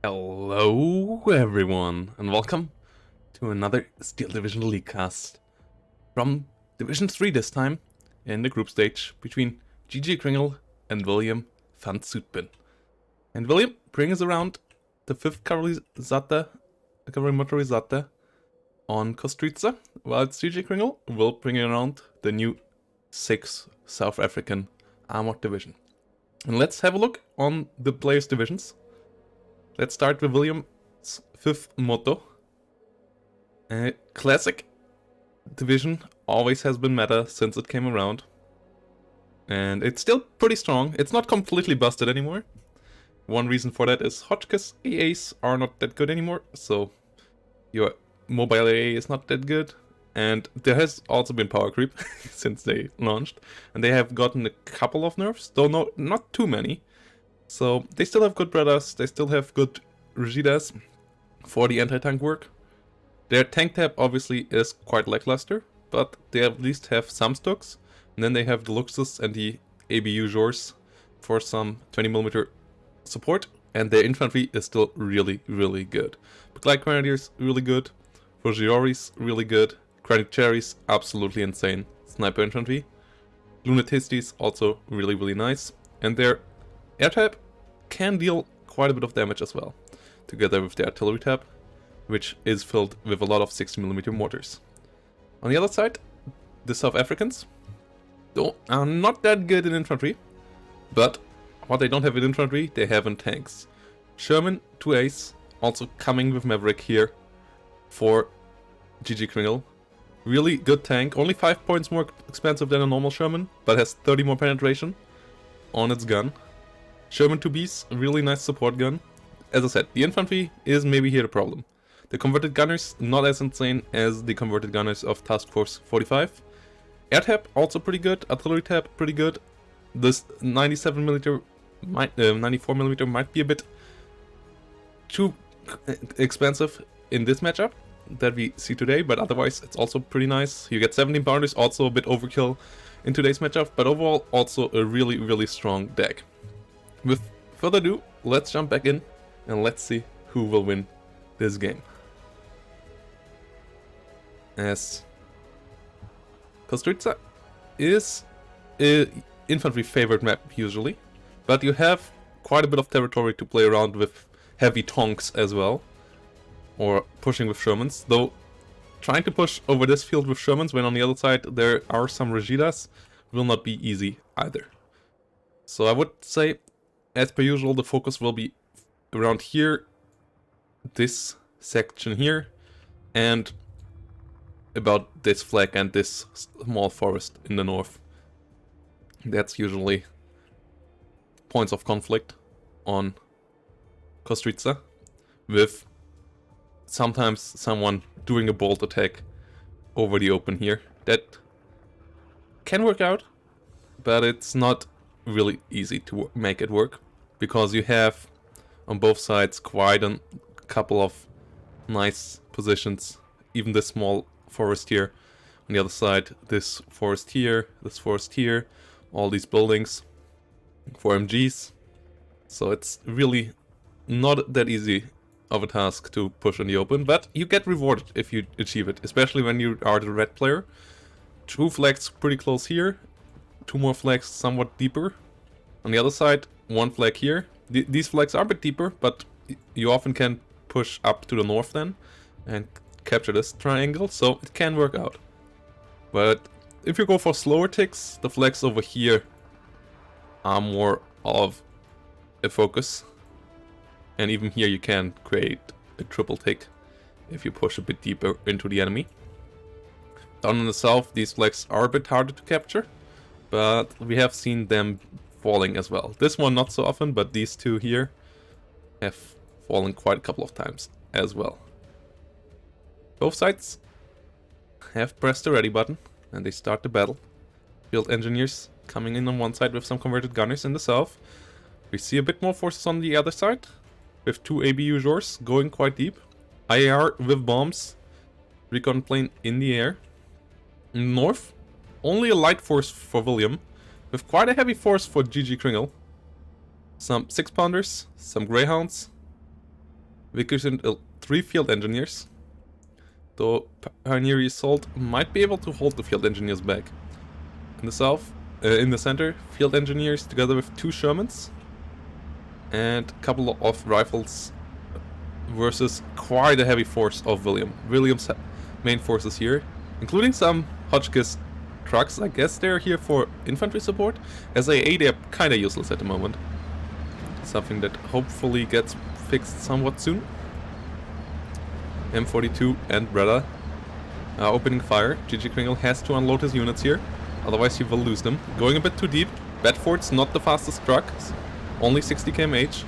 Hello everyone, and welcome to another Steel Division League cast from Division 3 this time, in the group stage between GGkringle and William van Zutphen. And William brings around the 5th Cavalry Motorizate on Kostritsa, whilst GGkringle will bring around the new 6th South African Armored Division. And let's have a look on the players' divisions. Let's start with William's 5th Moto. Classic division always has been meta since it came around. And it's still pretty strong. It's not completely busted anymore. One reason for that is Hotchkiss AAs are not that good anymore, so your mobile AA is not that good. And there has also been power creep since they launched. And they have gotten a couple of nerfs, though not too many. So they still have good brothers, they still have good Regidas for the anti-tank work. Their tank tab obviously is quite lackluster, but they at least have some stocks. And then they have the Luxus and the ABU Jors for some 20mm support. And their infantry is still really, really good. Glide Grenadiers, really good. Rogioris, really good. Grenadiers, absolutely insane. Sniper infantry. Lunatistes, also really, really nice. And their air tab can deal quite a bit of damage as well, together with the artillery tab, which is filled with a lot of 60mm mortars. On the other side, the South Africans are not that good in infantry, but what they don't have in infantry, they have in tanks. Sherman 2As, also coming with Maverick here for GGkringle. Really good tank, only 5 points more expensive than a normal Sherman, but has 30 more penetration on its gun. Sherman 2Bs, a really nice support gun. As I said, the infantry is maybe here the problem. The converted gunners, not as insane as the converted gunners of Task Force 45. Air tab, also pretty good. Artillery tab, pretty good. This 97mm, 94mm might be a bit too expensive in this matchup that we see today, but otherwise it's also pretty nice. You get 17 pounders, also a bit overkill in today's matchup, but overall also a really, really strong deck. With further ado, let's jump back in and let's see who will win this game. As Kostritsa is an infantry favorite map usually, but you have quite a bit of territory to play around with heavy tonks as well, or pushing with Shermans, though trying to push over this field with Shermans when on the other side there are some Regidas will not be easy either. So I would say, as per usual, the focus will be around here, this section here, and about this flag and this small forest in the north. That's usually points of conflict on Kostritsa, with sometimes someone doing a bolt attack over the open here. That can work out, but it's not really easy to make it work, because you have on both sides quite a couple of nice positions. Even this small forest here, on the other side this forest here, all these buildings for MGs. So it's really not that easy of a task to push in the open, but you get rewarded if you achieve it, especially when you are the red player. 2 flags pretty close here, 2 more flags somewhat deeper. On the other side, 1 flag here. These flags are a bit deeper, but you often can push up to the north then and capture this triangle, so it can work out. But if you go for slower ticks, the flags over here are more of a focus. And even here you can create a triple tick if you push a bit deeper into the enemy. Down in the south, these flags are a bit harder to capture, but we have seen them falling as well. This one not so often, but these two here have fallen quite a couple of times as well. Both sides have pressed the ready button and they start the battle. Field engineers coming in on one side with some converted gunners in the south. We see a bit more forces on the other side, with 2 ABU Jors going quite deep. IAR with bombs, recon plane in the air. In the north, only a light force for William, with quite a heavy force for GGkringle. Some 6-pounders, some Greyhounds, Vickers and 3 field engineers. Though Pioneer Assault might be able to hold the field engineers back. In the south, in the center, field engineers together with 2 Shermans. And a couple of rifles versus quite a heavy force of William. William's main forces here, including some Hotchkiss trucks. I guess they're here for infantry support. As AA, they're kinda useless at the moment. Something that hopefully gets fixed somewhat soon. M42 and Breda are opening fire. GGkringle has to unload his units here, otherwise he will lose them. Going a bit too deep. Bedford's not the fastest trucks, only 60 km/h.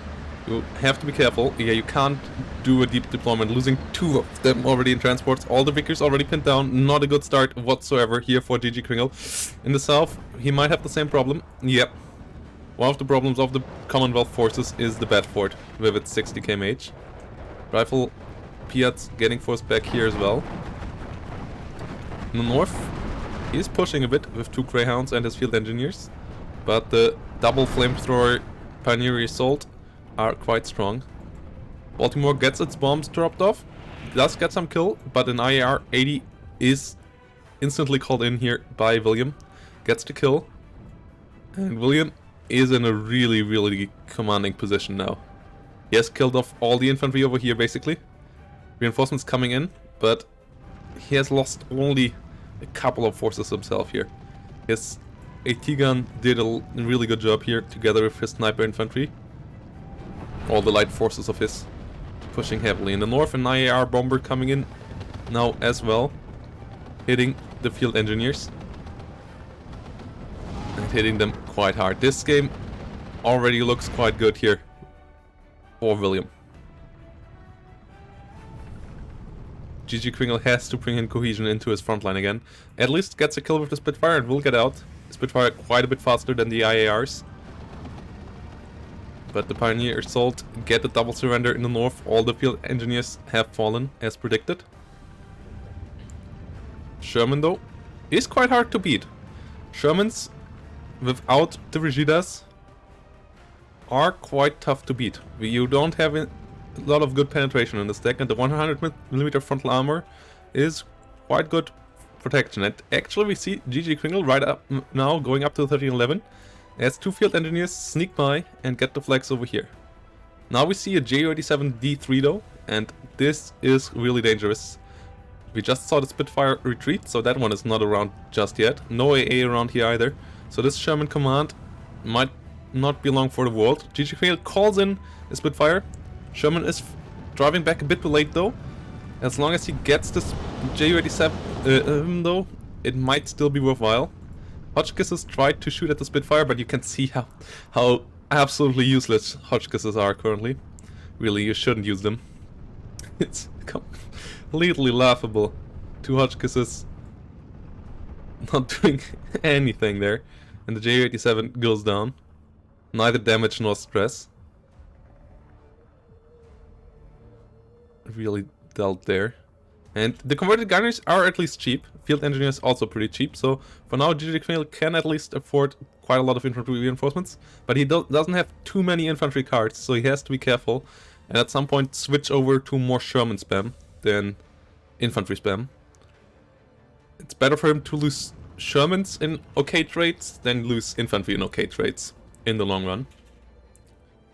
You have to be careful. Yeah, you can't do a deep deployment, losing 2 of them already in transports. All the Vickers already pinned down. Not a good start whatsoever here for GGkringle. In the south, he might have the same problem. Yep. One of the problems of the Commonwealth forces is the Bedford with its 60 km/h. Rifle Piat's getting forced back here as well. In the north, he's pushing a bit with 2 Greyhounds and his field engineers. But the double flamethrower Pioneer Assault are quite strong. Baltimore gets its bombs dropped off, does get some kill, but an IAR 80 is instantly called in here by William. Gets the kill. And William is in a really commanding position now. He has killed off all the infantry over here basically. Reinforcements coming in, but he has lost only a couple of forces himself here. His AT gun did a really good job here together with his sniper infantry. All the light forces of his pushing heavily. In the north, an IAR bomber coming in now as well, hitting the field engineers and hitting them quite hard. This game already looks quite good here for William. GGkringle has to bring in cohesion into his front line again. At least gets a kill with the Spitfire and will get out. Spitfire quite a bit faster than the IARs. But the Pioneer Assault get the double surrender in the north. All the field engineers have fallen as predicted. Sherman though is quite hard to beat. Shermans without the Rigidas are quite tough to beat. You don't have a lot of good penetration in this deck, and the 100mm frontal armor is quite good protection. And actually we see GGkringle right up now going up to 1311 as 2 field engineers sneak by and get the flags over here. Now we see a Ju-87D3 though, and this is really dangerous. We just saw the Spitfire retreat, so that one is not around just yet. No AA around here either. So this Sherman command might not be long for the world. GGkringle calls in a Spitfire. Sherman is driving back a bit too late though. As long as he gets this Ju-87 though, it might still be worthwhile. Hotchkisses tried to shoot at the Spitfire, but you can see how absolutely useless Hotchkisses are currently. Really, you shouldn't use them. It's completely laughable. 2 Hotchkisses not doing anything there. And the Ju-87 goes down. Neither damage nor stress. Really dealt there. And the converted gunners are at least cheap. Field engineers also pretty cheap. So for now, GGkringle can at least afford quite a lot of infantry reinforcements. But he doesn't have too many infantry cards, so he has to be careful. And at some point switch over to more Sherman spam than infantry spam. It's better for him to lose Shermans in okay trades than lose infantry in okay trades in the long run.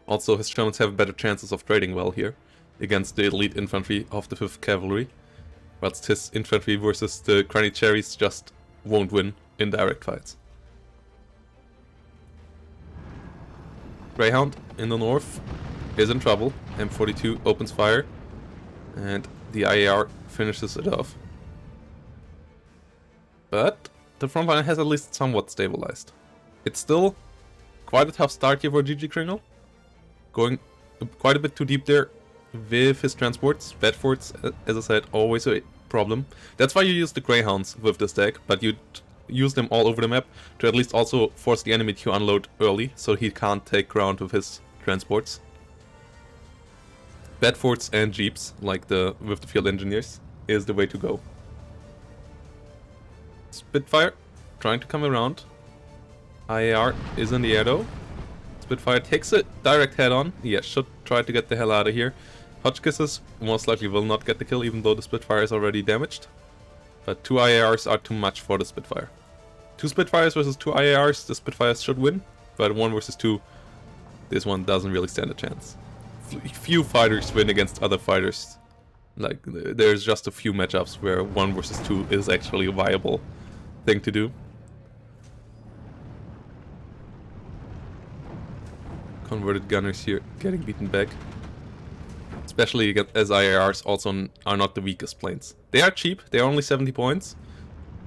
Also, his Shermans have better chances of trading well here against the elite infantry of the 5th Cavalry. Whilst his infantry versus the Granny Cherries just won't win in direct fights. Greyhound in the north is in trouble. M42 opens fire and the IAR finishes it off. But the front line has at least somewhat stabilized. It's still quite a tough start here for GGkringle. Going quite a bit too deep there with his transports. Bedfords, as I said, always a problem. That's why you use the Greyhounds with this deck, but you use them all over the map to at least also force the enemy to unload early, so he can't take ground with his transports. Bedfords and Jeeps, like with the field engineers, is the way to go. Spitfire trying to come around. IAR is in the air though. Spitfire takes a direct head on. Yeah, should try to get the hell out of here. Hotchkisses most likely will not get the kill, even though the Spitfire is already damaged. But 2 IARs are too much for the Spitfire. 2 Spitfires versus 2 IARs, the Spitfires should win. But 1 versus 2, this one doesn't really stand a chance. Few fighters win against other fighters. Like, there's just a few matchups where 1 versus 2 is actually a viable thing to do. Converted gunners here getting beaten back. Especially as IARs also are not the weakest planes. They are cheap, they are only 70 points.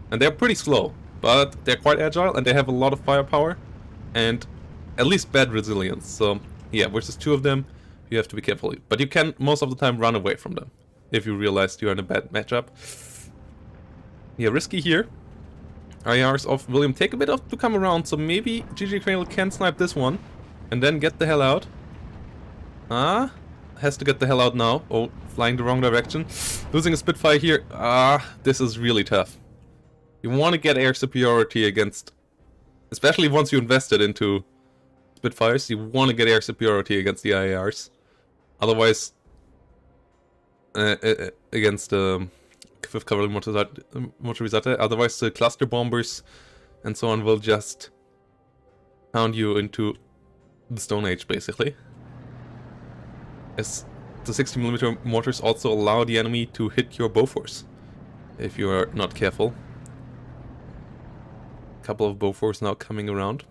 And they're pretty slow, but they're quite agile and they have a lot of firepower. And at least bad resilience. So yeah, versus 2 of them, you have to be careful. But you can most of the time run away from them if you realize you're in a bad matchup. Yeah, risky here. IARs of William take a bit to come around, so maybe GGkringle can snipe this one. And then get the hell out. Has to get the hell out now. Oh, flying the wrong direction. Losing a Spitfire here. This is really tough. You want to get air superiority against... Especially once you invested into Spitfires, you want to get air superiority against the IARs. Otherwise... against the 5th Cavalry Motorizate. Otherwise the cluster bombers and so on will just pound you into the Stone Age, basically. As the 60mm mortars also allow the enemy to hit your Bofors, if you are not careful. A couple of Bofors now coming around.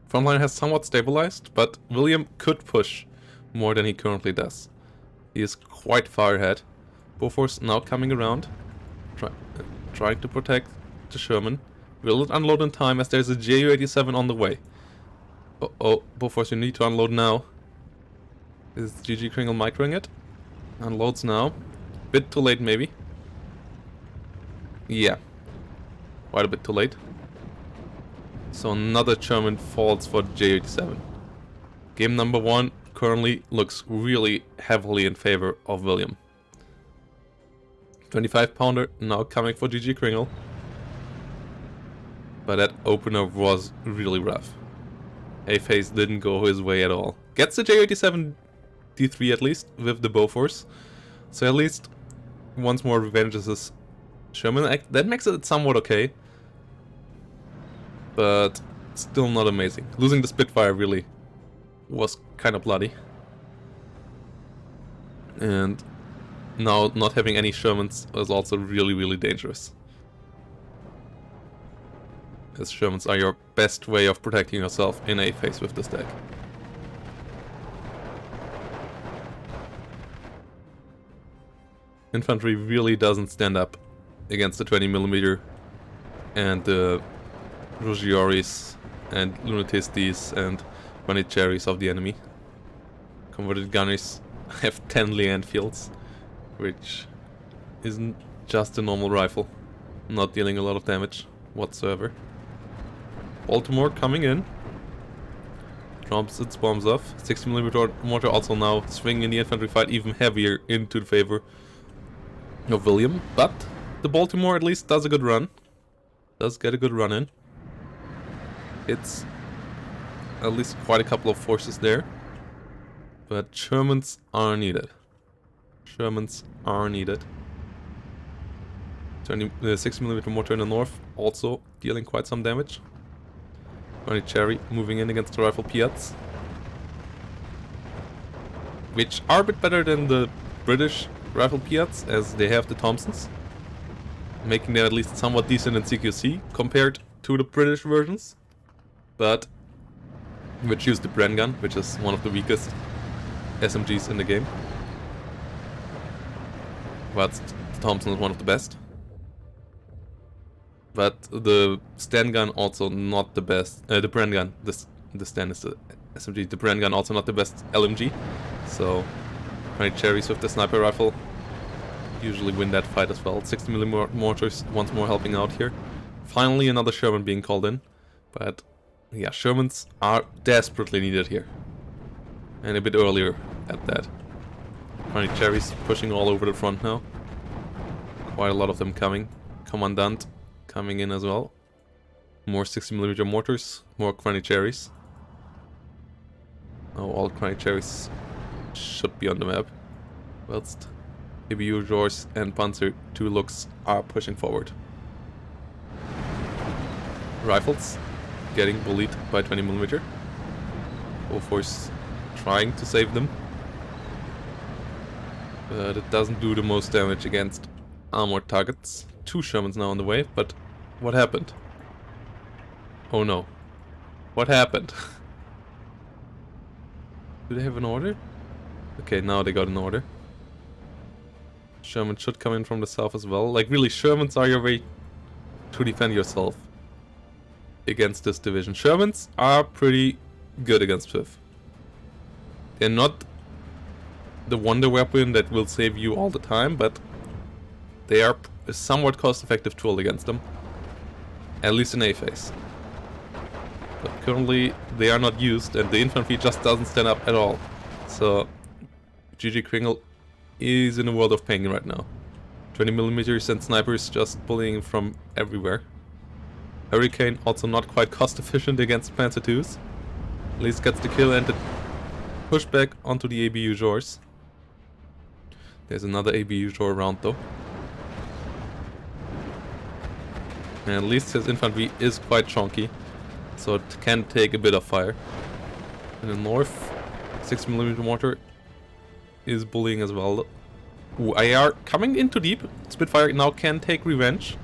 Frontline has somewhat stabilized, but William could push more than he currently does. He is quite far ahead. Bofors now coming around, trying to protect the Sherman. Will it unload in time as there's a Ju-87 on the way? Oh, Bofors, you need to unload now. Is GGkringle microing it? Unloads now. Bit too late, maybe. Yeah. Quite a bit too late. So another German falls for Ju-87. Game number 1 currently looks really heavily in favor of William. 25 pounder now coming for GGkringle. But that opener was really rough. A-phase didn't go his way at all. Gets the Ju-87 D3 at least, with the Bofors. So at least once more revenges his Sherman. That makes it somewhat okay. But still not amazing. Losing the Spitfire really was kind of bloody. And now not having any Shermans is also really dangerous. As Shermans are your best way of protecting yourself in A-phase with this deck. Infantry really doesn't stand up against the 20mm and the Ruggiores and Lunatistes and Manicheris of the enemy. Converted gunners have 10 Lee Enfields, which isn't just a normal rifle, not dealing a lot of damage whatsoever. Baltimore coming in, drops its bombs off. 60mm mortar also now swinging the infantry fight even heavier into the favor of William, but the Baltimore at least does a good run. Does get a good run in. It's at least quite a couple of forces there. But Shermans are needed. Shermans are needed. 60mm mortar in the north also dealing quite some damage. Cherry moving in against the rifle Piats, which are a bit better than the British rifle Piats, as they have the Thompsons, making them at least somewhat decent in CQC compared to the British versions, but which use the Bren gun, which is one of the weakest SMGs in the game. But the Thompson is one of the best. But the Sten gun also not the best. The Bren gun, the Sten is the SMG. The Bren gun also not the best LMG. So, Cherries with the sniper rifle usually win that fight as well. 60mm mortars once more helping out here. Finally, another Sherman being called in. But yeah, Shermans are desperately needed here, and a bit earlier at that. Cherries pushing all over the front now. Quite a lot of them coming. Commandant coming in as well. More 60mm mortars, more Cherries. Oh, all Cherries should be on the map. whilst ABU Jors and Panzer II Lux are pushing forward. Rifles getting bullied by 20mm. Bofors trying to save them. But it doesn't do the most damage against armored targets. 2 Shermans now on the way, but what happened? Oh no. What happened? Do they have an order? Okay, now they got an order. Sherman should come in from the south as well. Like, really, Shermans are your way to defend yourself against this division. Shermans are pretty good against Fifth. They're not the wonder weapon that will save you all the time, but they are a somewhat cost-effective tool against them. At least in A phase. But currently they are not used, and the infantry just doesn't stand up at all. So GGkringle is in a world of pain right now. 20mm and snipers just bullying from everywhere. Hurricane also not quite cost efficient against Panzer IIs. At least gets the kill and the pushback onto the ABU Jors. There's another ABU Jor around though. And at least his infantry is quite chunky, so it can take a bit of fire. In the north, 6mm mortar is bullying as well. Ooh, IR coming in too deep. Spitfire now can take revenge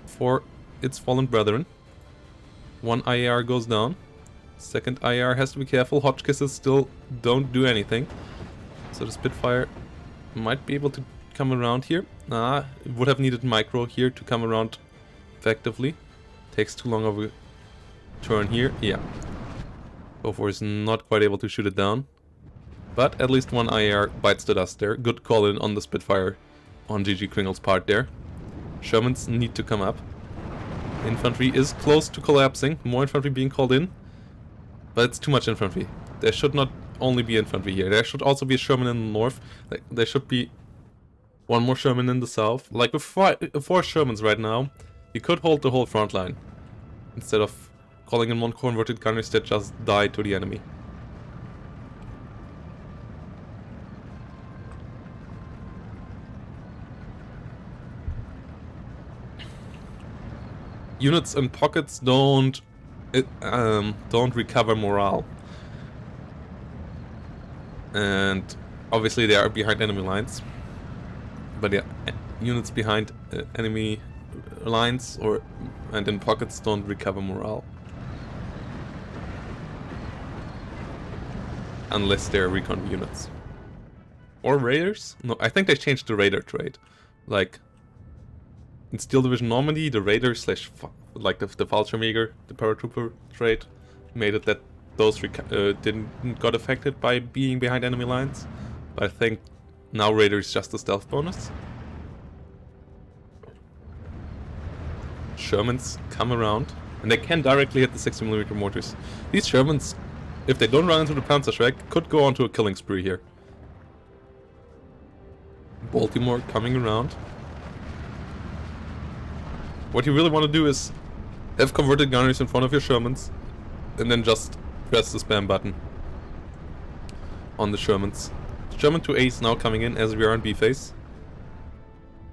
for its fallen brethren. 1 IR goes down. Second IR has to be careful. Hotchkisses still don't do anything. So the Spitfire might be able to come around here. It would have needed micro here to come around effectively. Takes too long of a turn here. Yeah. Bofors is not quite able to shoot it down. But at least 1 IR bites the dust there. Good call in on the Spitfire on GGkringle's part there. Shermans need to come up. Infantry is close to collapsing. More infantry being called in. But it's too much infantry. There should not only be infantry here. There should also be a Sherman in the north. There should be 1 more Sherman in the south. Like with 4 Shermans right now, you could hold the whole front line. Instead of calling in 1 converted gunners that just die to the enemy. Units in pockets don't recover morale, and obviously they are behind enemy lines. But yeah, units behind enemy lines and in pockets don't recover morale unless they're recon units or raiders. No, I think they changed the raider trait, like. In Steel Division Normandy, the Raider / like the Fallschirmjäger, the paratrooper trait, made it that those didn't got affected by being behind enemy lines. But I think now Raider is just a stealth bonus. Shermans come around, and they can directly hit the 60mm mortars. These Shermans, if they don't run into the Panzerschreck, could go on to a killing spree here. Baltimore coming around. What you really want to do is have converted gunners in front of your Shermans and then just press the spam button on the Shermans. Sherman 2A is now coming in as we are in B phase.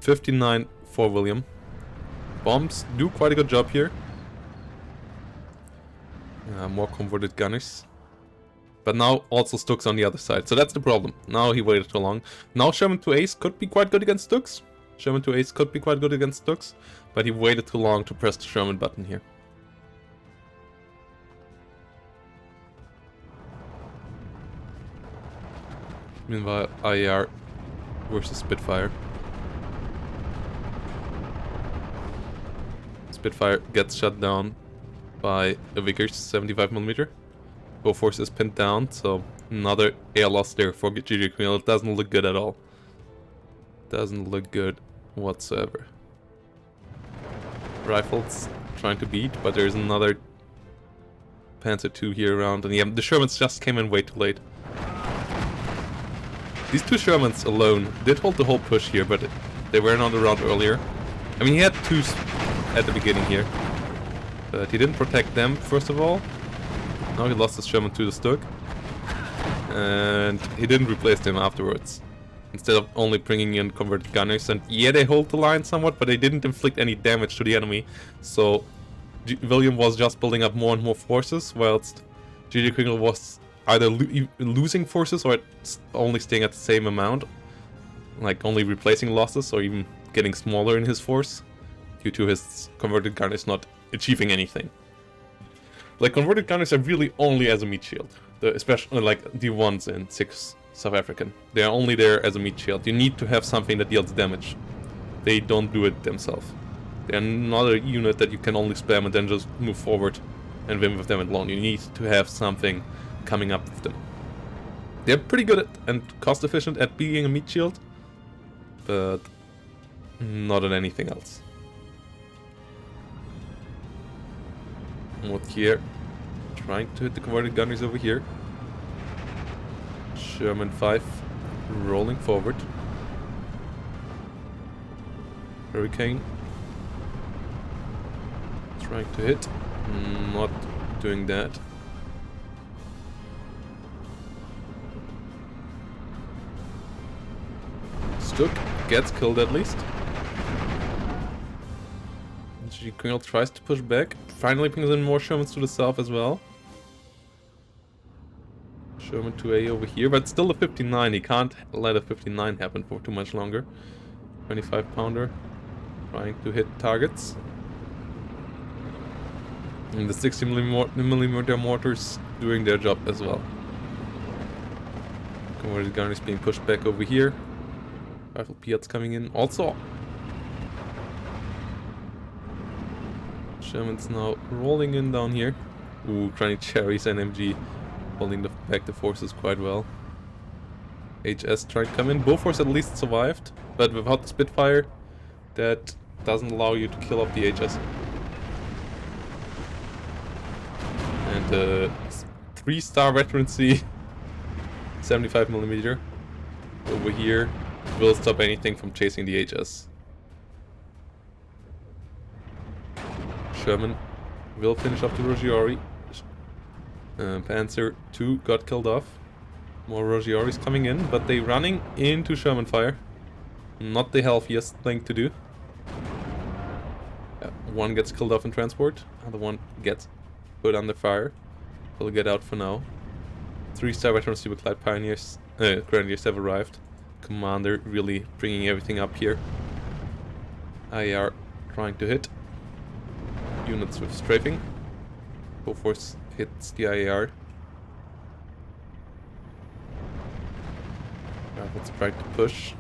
59 for William. Bombs do quite a good job here. More converted gunners. But now also Stux on the other side, so that's the problem. Now he waited too long. Now Sherman 2A's could be quite good against Stux. Sherman 2A's could be quite good against Stux, but he waited too long to press the Sherman button here. Meanwhile, IR versus Spitfire. Spitfire gets shut down by a Vickers 75mm. Bofors is pinned down, so another air loss there for GGkringle. It doesn't look good at all. Doesn't look good whatsoever. Rifles trying to beat, but there's another Panzer II here around, and yeah, the Shermans just came in way too late. These 2 Shermans alone did hold the whole push here, but they were not around earlier. I mean, he had 2 at the beginning here, but he didn't protect them first of all. Now he lost his Sherman to the Stug, and he didn't replace them afterwards. instead of only bringing in converted gunners. And yeah, they hold the line somewhat, but they didn't inflict any damage to the enemy. So William was just building up more and more forces, whilst GGkringle was either losing forces or only staying at the same amount, like only replacing losses or even getting smaller in his force due to his converted gunners not achieving anything. Like, converted gunners are really only as a meat shield, especially like the ones in 6 South African. They are only there as a meat shield. You need to have something that deals damage. They don't do it themselves. They're not a unit that you can only spam and then just move forward and win with them alone. You need to have something coming up with them. They're pretty good at, and cost efficient at being a meat shield, but not at anything else. What here? Trying to hit the converted gunners over here. Sherman 5 rolling forward. Hurricane trying to hit. Not doing that. Stuck gets killed at least. GGkringle tries to push back. Finally brings in more Shermans to the south as well. Sherman 2A over here, but still a 59. He can't let a 59 happen for too much longer. 25 pounder trying to hit targets. And the 60mm mortars doing their job as well. Converted gunners being pushed back over here. Rifle Piats coming in also. Sherman's now rolling in down here. Ooh, trying cherries NMG, holding back the forces quite well. HS tried to come in. Bofors at least survived, but without the Spitfire, that doesn't allow you to kill off the HS. And 3-star veterancy 75mm over here will stop anything from chasing the HS. Sherman will finish off the Ruggieri. Panzer 2 got killed off. More Ruggieris coming in, but they running into Sherman fire. Not the healthiest thing to do. One gets killed off in transport, other one gets put under fire. Will get out for now. 3-star veteran Superclad Pioneers, Grenadiers have arrived. Commander really bringing everything up here. IAR trying to hit. Units with strafing. Bofors hits the IAR. Rifles trying to push.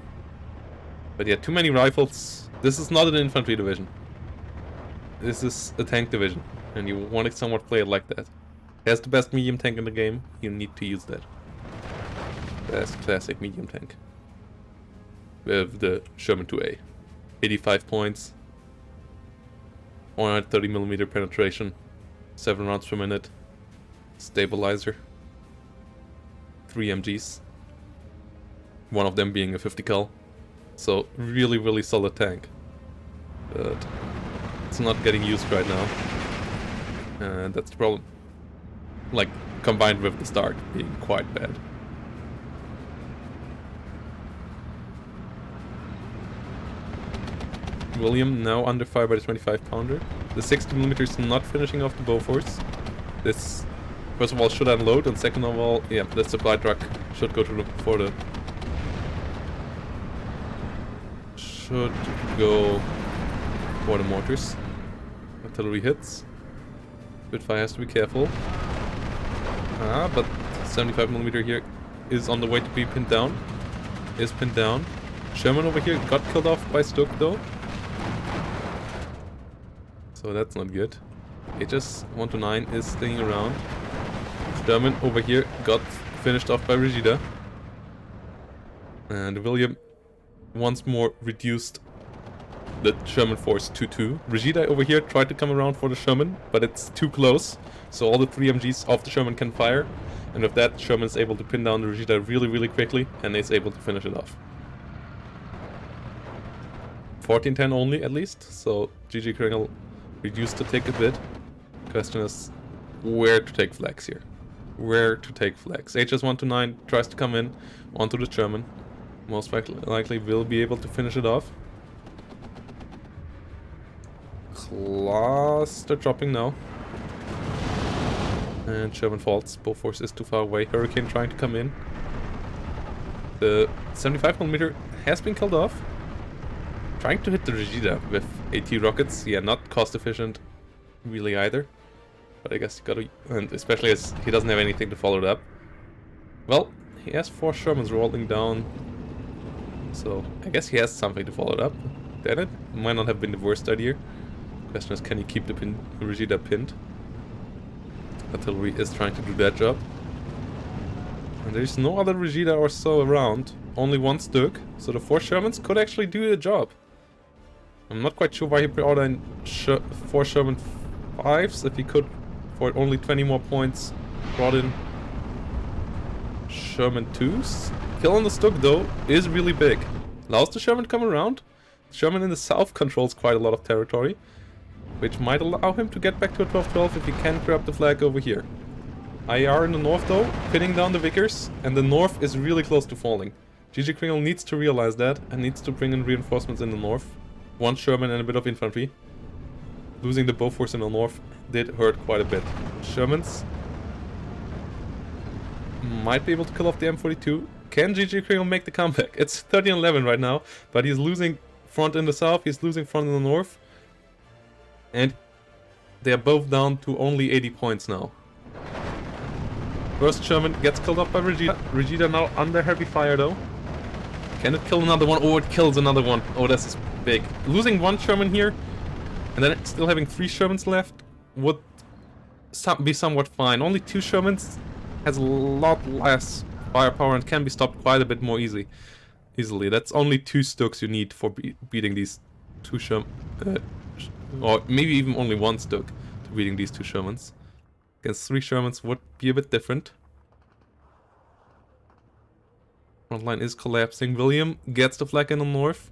But yeah, too many rifles. This is not an infantry division. This is a tank division. And you want to somewhat play it like that. It has the best medium tank in the game. You need to use that. Best classic medium tank. With the Sherman 2A. 85 points. 130mm penetration. 7 rounds per minute. Stabilizer. 3 MGs. One of them being a 50 cal. So really, really solid tank. But it's not getting used right now. And that's the problem. Like, combined with the start being quite bad. William now under fire by the 25 pounder. The 60mm is not finishing off the Bofors. This, first of all, should unload, and second of all, yeah, the supply truck should go to for the... Should go for the mortars. Artillery hits. Spitfire has to be careful. But 75mm here is on the way to be pinned down. Is pinned down. Sherman over here got killed off by Stuck though. So that's not good. HS 129 is staying around. Sherman over here got finished off by Regida. And William once more reduced the Sherman force to 2. Regida over here tried to come around for the Sherman, but it's too close. So all the 3 MGs of the Sherman can fire. And with that, Sherman is able to pin down the Regida really, really quickly, and is able to finish it off. 1410 only, at least. So GGkringle reduced the tick a bit. Question is, where to take flags here? Where to take flags? HS129 tries to come in onto the Sherman. Most likely will be able to finish it off. Cluster dropping now. And Sherman falls. Bofors is too far away. Hurricane trying to come in. The 75mm has been killed off. Trying to hit the Regida with AT rockets. Yeah, not cost efficient really either. But I guess you gotta... And especially as he doesn't have anything to follow it up. Well, he has 4 Shermans rolling down. So I guess he has something to follow it up. Then it might not have been the worst idea. Question is, can he keep the Regida pinned? Artillery is trying to do that job. And there's no other Regida or so around. Only one Stug. So the 4 Shermans could actually do the job. I'm not quite sure why he brought in 4 Sherman 5s. If he could, for only 20 more points, brought in Sherman 2s. Kill on the Stug though is really big. Allows the Sherman to come around. Sherman in the south controls quite a lot of territory, which might allow him to get back to a 12-12 if he can grab the flag over here. IR in the north though, pinning down the Vickers, and the north is really close to falling. GGkringle needs to realize that and needs to bring in reinforcements in the north. 1 Sherman and a bit of infantry. Losing the Bofors in the north did hurt quite a bit. Shermans might be able to kill off the M42. Can GGkringle make the comeback? It's 13-11 right now, but he's losing front in the south, he's losing front in the north. And they are both down to only 80 points now. First Sherman gets killed off by Regida. Regida now under heavy fire though. Can it kill another one? Oh, it kills another one. Oh, this is big. Losing 1 Sherman here, and then still having 3 Shermans left would be somewhat fine. Only 2 Shermans has a lot less firepower and can be stopped quite a bit more easily. That's only 2 Stugs you need for beating these 2 Shermans. Or maybe even only 1 Stug to beating these 2 Shermans. Against 3 Shermans would be a bit different. Front line is collapsing. William gets the flag in the north.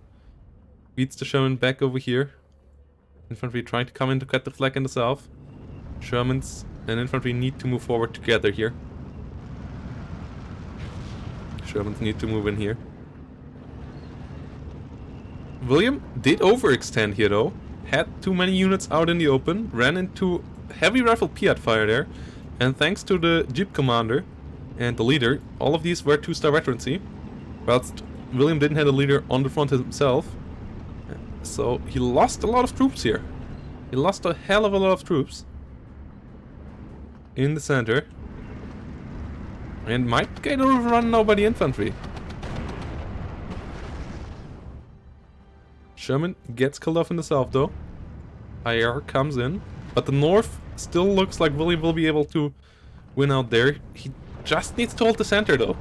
Beats the Sherman back over here. Infantry trying to come in to get the flag in the south. Shermans and infantry need to move forward together here. Shermans need to move in here. William did overextend here though. Had too many units out in the open. Ran into heavy rifle Piat fire there. And thanks to the Jeep commander and the leader, all of these were 2-star veterancy. Whilst William didn't have a leader on the front himself. So he lost a lot of troops here. He lost a hell of a lot of troops in the center. And might get overrun now by the infantry. Sherman gets killed off in the south though. IR comes in. But the north still looks like William will be able to win out there. He just needs to hold the center though,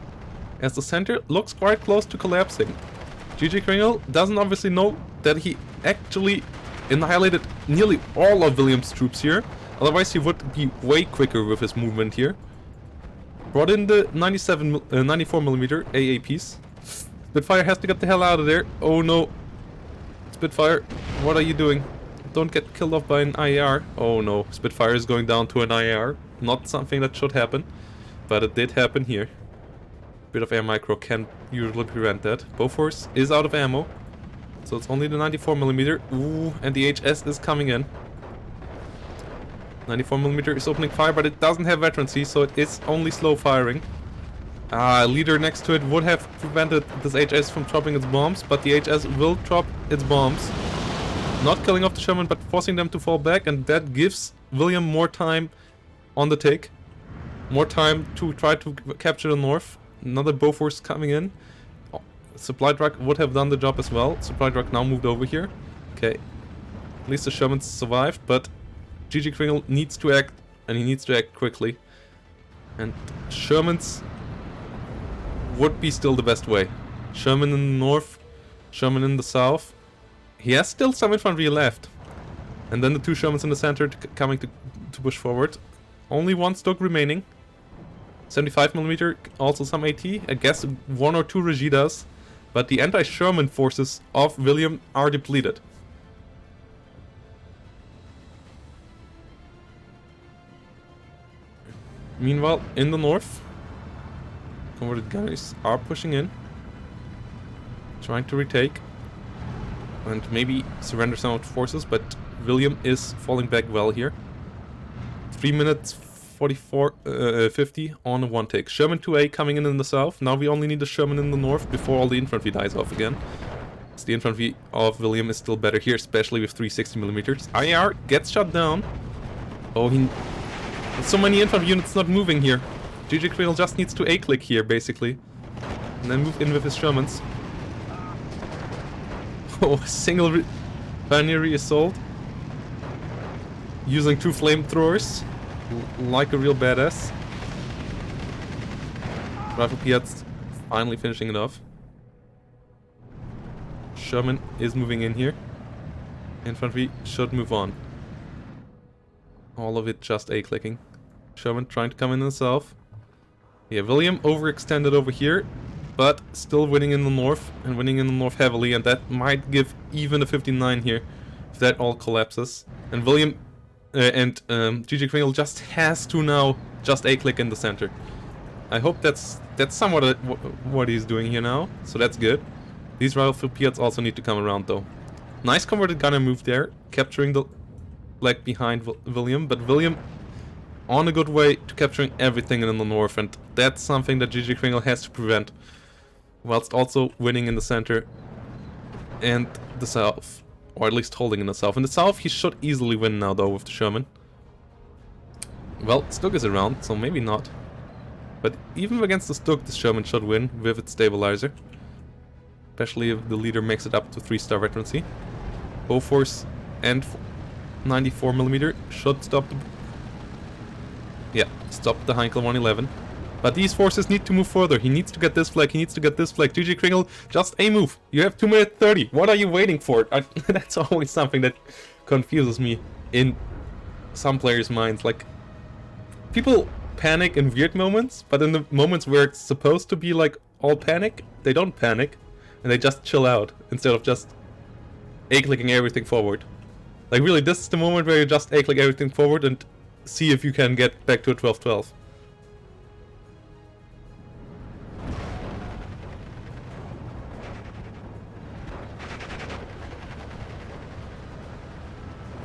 as the center looks quite close to collapsing. GGkringle doesn't obviously know that he actually annihilated nearly all of William's troops here. Otherwise he would be way quicker with his movement here. Brought in the 94mm AA piece. Spitfire has to get the hell out of there. Oh no. Spitfire, what are you doing? Don't get killed off by an IR. Oh no, Spitfire is going down to an IR. Not something that should happen, but it did happen here. Bit of air micro can usually prevent that. Bofors is out of ammo, so it's only the 94mm. Ooh, and the HS is coming in. 94mm is opening fire, but it doesn't have veterancy, so it is only slow firing. Leader next to it would have prevented this HS from dropping its bombs, but the HS will drop its bombs. Not killing off the Sherman, but forcing them to fall back, and that gives William more time on the take. More time to try to capture the north. Another Bofors coming in. Supply truck would have done the job as well. Supply truck now moved over here. Okay. At least the Shermans survived, but GGkringle needs to act, and he needs to act quickly. And Shermans would be still the best way. Sherman in the north, Sherman in the south. He has still some infantry left. And then the 2 Shermans in the center coming to push forward. Only 1 Stug remaining. 75mm, also some AT. I guess 1 or 2 Regidas. But the anti-Sherman forces of William are depleted. Meanwhile, in the north, converted gunners are pushing in. trying to retake and maybe surrender some of the forces, but William is falling back well here. 3 minutes 50 on a one take. Sherman 2A coming in the south. Now we only need a Sherman in the north before all the infantry dies off again. So the infantry of William is still better here, especially with 360mm. IR gets shot down. Oh, so many infantry units not moving here. GGkringle just needs to A-click here, basically. And then move in with his Shermans. Oh, single binary assault. Using 2 flamethrowers. Like a real badass. Rifle Piats finally finishing it off. Sherman is moving in here. Infantry should move on. All of it just A-clicking. Sherman trying to come in the south. Yeah, William overextended over here, but still winning in the north, and winning in the north heavily, and that might give even a 59 here, if that all collapses. And William GGkringle just has to now just A-click in the center. I hope that's somewhat what he's doing here now, so that's good. These rifle Piats also need to come around though. Nice converted gunner move there, capturing the leg behind William, but William on a good way to capturing everything in the north, and that's something that GGkringle has to prevent, whilst also winning in the center and the south, or at least holding in the south. In the south he should easily win now though with the Sherman. Well, Stuk is around, so maybe not. But even against the Stuk, the Sherman should win with its stabilizer. Especially if the leader makes it up to 3-star veterancy. Bofors and 94mm should stop the... Yeah, stop the Heinkel 111. But these forces need to move further. He needs to get this flag, he needs to get this flag. GGkringle, just a move. You have 2 minutes 30. What are you waiting for? That's always something that confuses me in some players' minds. Like, people panic in weird moments, but in the moments where it's supposed to be like all panic, they don't panic. And they just chill out, instead of just A-clicking everything forward. Like really, this is the moment where you just A-click everything forward and see if you can get back to a 12-12.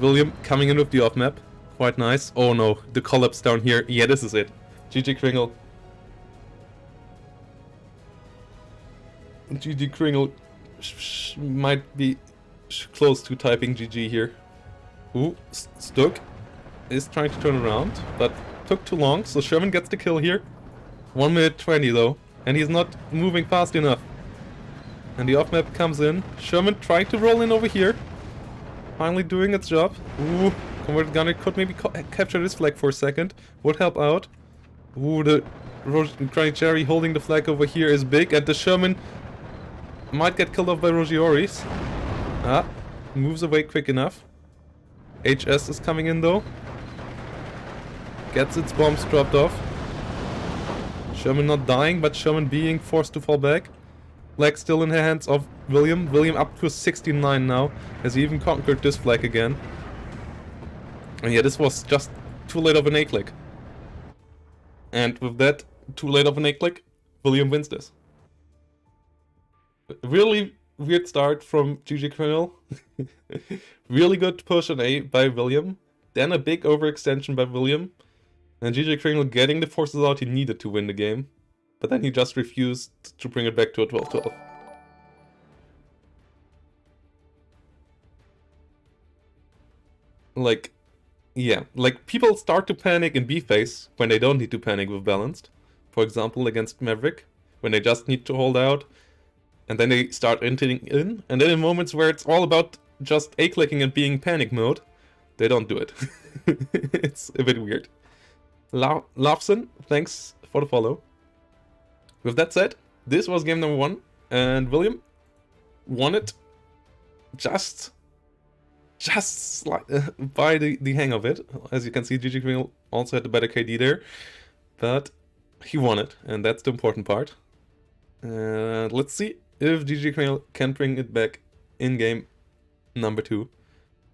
William coming in with the off-map. Quite nice. Oh no, the collapse down here. Yeah, this is it. GGkringle. GGkringle might be close to typing GG here. Ooh, Stuk is trying to turn around, but took too long, so Sherman gets the kill here. 1 minute 20 though, and he's not moving fast enough. And the off-map comes in. Sherman trying to roll in over here. Finally doing its job. Ooh, converted gunner could maybe capture this flag for a second. Would help out. Ooh, the Granny holding the flag over here is big, and the Sherman might get killed off by Rogioris. Ah, moves away quick enough. HS is coming in though. Gets its bombs dropped off. Sherman not dying, but Sherman being forced to fall back. Flag still in the hands of William. William up to 69 now. Has he even conquered this flag again. And yeah, this was just too late of an A-click. And with that, too late of an A-click, William wins this. Really weird start from GGkringle. Really good push on A by William. Then a big overextension by William. And GGkringle getting the forces out he needed to win the game. But then he just refused to bring it back to a 12-12. Like, yeah, like people start to panic in B phase when they don't need to panic with balanced. For example, against Maverick, when they just need to hold out. And then they start entering in, and then in moments where it's all about just A-clicking and being panic mode, they don't do it. It's a bit weird. Lafson, thanks for the follow. With that said, this was game number 1, and William won it just by the hang of it. As you can see, GGkringle also had the better KD there, but he won it, and that's the important part. Let's see if GGkringle can bring it back in game number 2.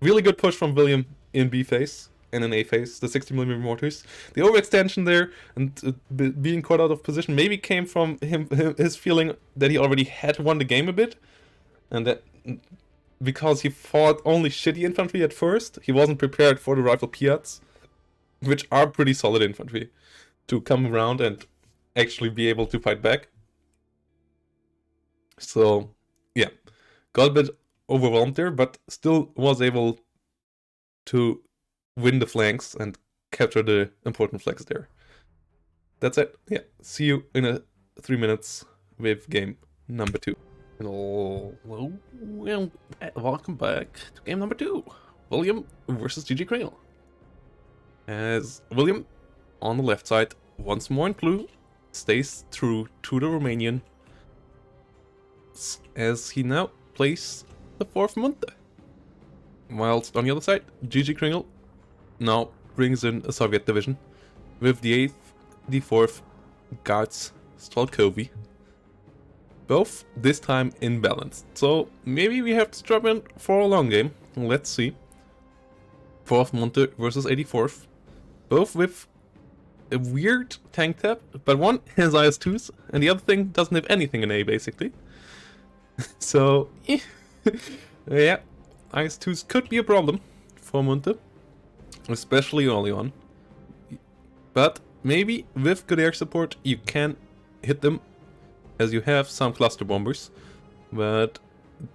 Really good push from William in B phase. and an A phase, the 60mm mortars. The overextension there and being caught out of position maybe came from his feeling that he already had won the game a bit, and that because he fought only shitty infantry at first, he wasn't prepared for the rifle Piats, which are pretty solid infantry, to come around and actually be able to fight back. So, yeah, got a bit overwhelmed there, but still was able to win the flanks and capture the important flags there. That's it. Yeah, see you in 3 minutes with game number 2. Hello, well, welcome back to game number 2. William versus GGkringle. As William, on the left side, once more in blue, stays true to the Romanian, as he now plays the 4th month. Whilst on the other side, GGkringle now brings in a Soviet division with the 8th, the 4th Guards Strelkovy. Both this time in balance. So maybe we have to drop in for a long game. Let's see. 4th Monte versus 84th. Both with a weird tank tab, but one has IS-2s and the other thing doesn't have anything in A basically. So yeah, IS-2s could be a problem for Monte, especially early on. But maybe with good air support you can hit them, as you have some cluster bombers. But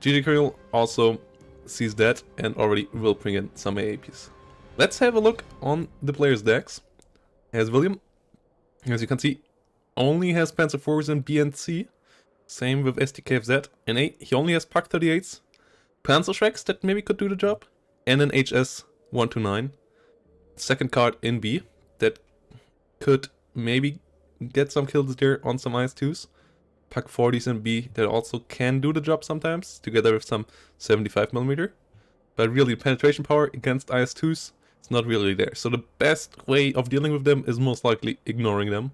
GGkringle also sees that and already will bring in some AAPs. Let's have a look on the players' decks. As William, as you can see, only has Panzer IVs in B and C. Same with STKFZ. In A, he only has Pak 38s, Panzer Shreks that maybe could do the job, and an HS 129. Second card in B that could maybe get some kills there on some IS-2s. Pak 40s in B that also can do the job sometimes, together with some 75mm. But really, penetration power against IS-2s is not really there. So the best way of dealing with them is most likely ignoring them.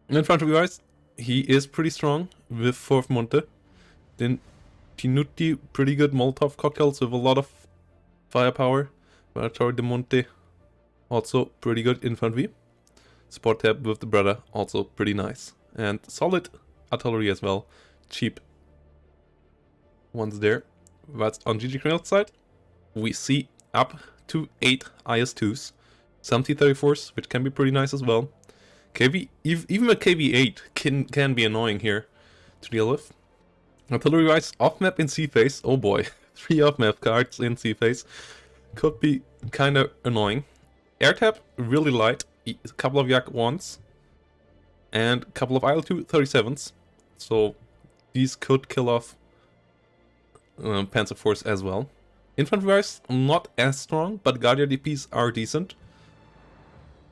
Infantry-wise, he is pretty strong with 4th Monte. Then Tinuti, pretty good Molotov cocktails with a lot of firepower. Torre de Monte, also pretty good infantry. Support tab with the brother, also pretty nice. And solid artillery as well. Cheap ones there. But on GGkringle's side, we see up to 8 IS-2s. Some T-34s, which can be pretty nice as well. Even a KV-8 can be annoying here to deal with. Artillery-wise, off-map in C-phase. Oh boy, 3 off-map cards in C-phase. Could be kind of annoying. Air tab, really light. A couple of Yak 1s. And a couple of IL-2 37s. So these could kill off Panzer IVs as well. Infantry-wise, not as strong, but Guardia DPs are decent.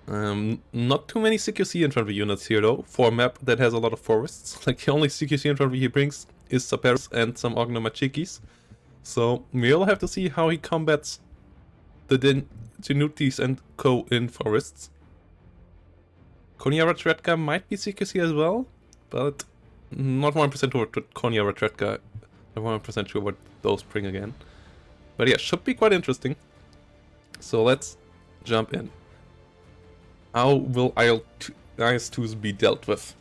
Not too many CQC infantry units here though, for a map that has a lot of forests. Like the only CQC infantry he brings is Saperos and some Ognomachikis. So we'll have to see how he combats the Tinutis and co in forests. Konya Retretka might be CQC as well, but not 1% sure what Konya Retretka, I'm 1% sure what those bring again. But yeah, should be quite interesting. So let's jump in. How will IS-2s be dealt with?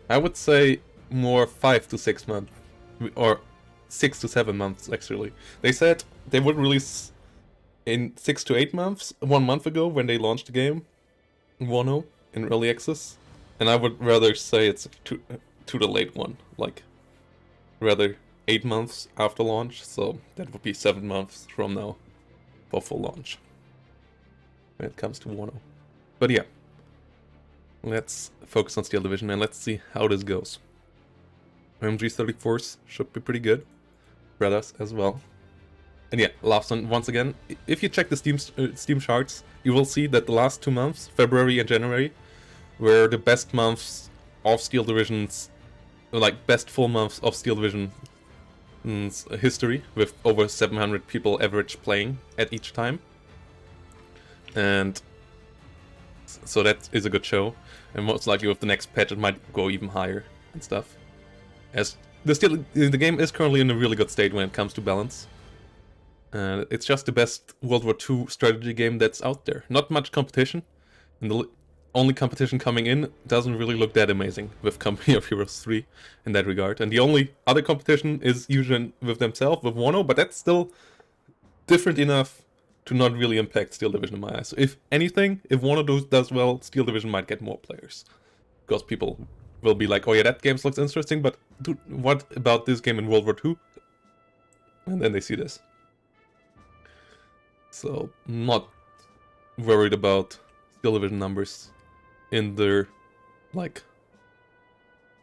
I would say more 5 to 6 months, or 6 to 7 months actually. They said they would release in 6 to 8 months, 1 month ago when they launched the game, 1.0 in early access, and I would rather say it's to the late one, like rather 8 months after launch, so that would be 7 months from now for full launch when it comes to 1.0. But yeah, let's focus on Steel Division and let's see how this goes. MG34s should be pretty good. Brothers as well. And yeah, last one, once again, if you check the Steam charts, you will see that the last 2 months, February and January, were the best months of Steel Division's, like best full months of Steel Division's history, with over 700 people average playing at each time. And so that is a good show. And most likely with the next patch it might go even higher. and stuff. As the game is currently in a really good state when it comes to balance. It's just the best World War II strategy game that's out there. Not much competition, and the only competition coming in doesn't really look that amazing with Company of Heroes 3 in that regard. And the only other competition is usually with themselves, with Wano, but that's still different enough to not really impact Steel Division in my eyes. So if anything, if Wano does well, Steel Division might get more players. Because people will be like, oh yeah, that game looks interesting, but dude, what about this game in World War II? And then they see this. So, not worried about Steel Division numbers in their, like,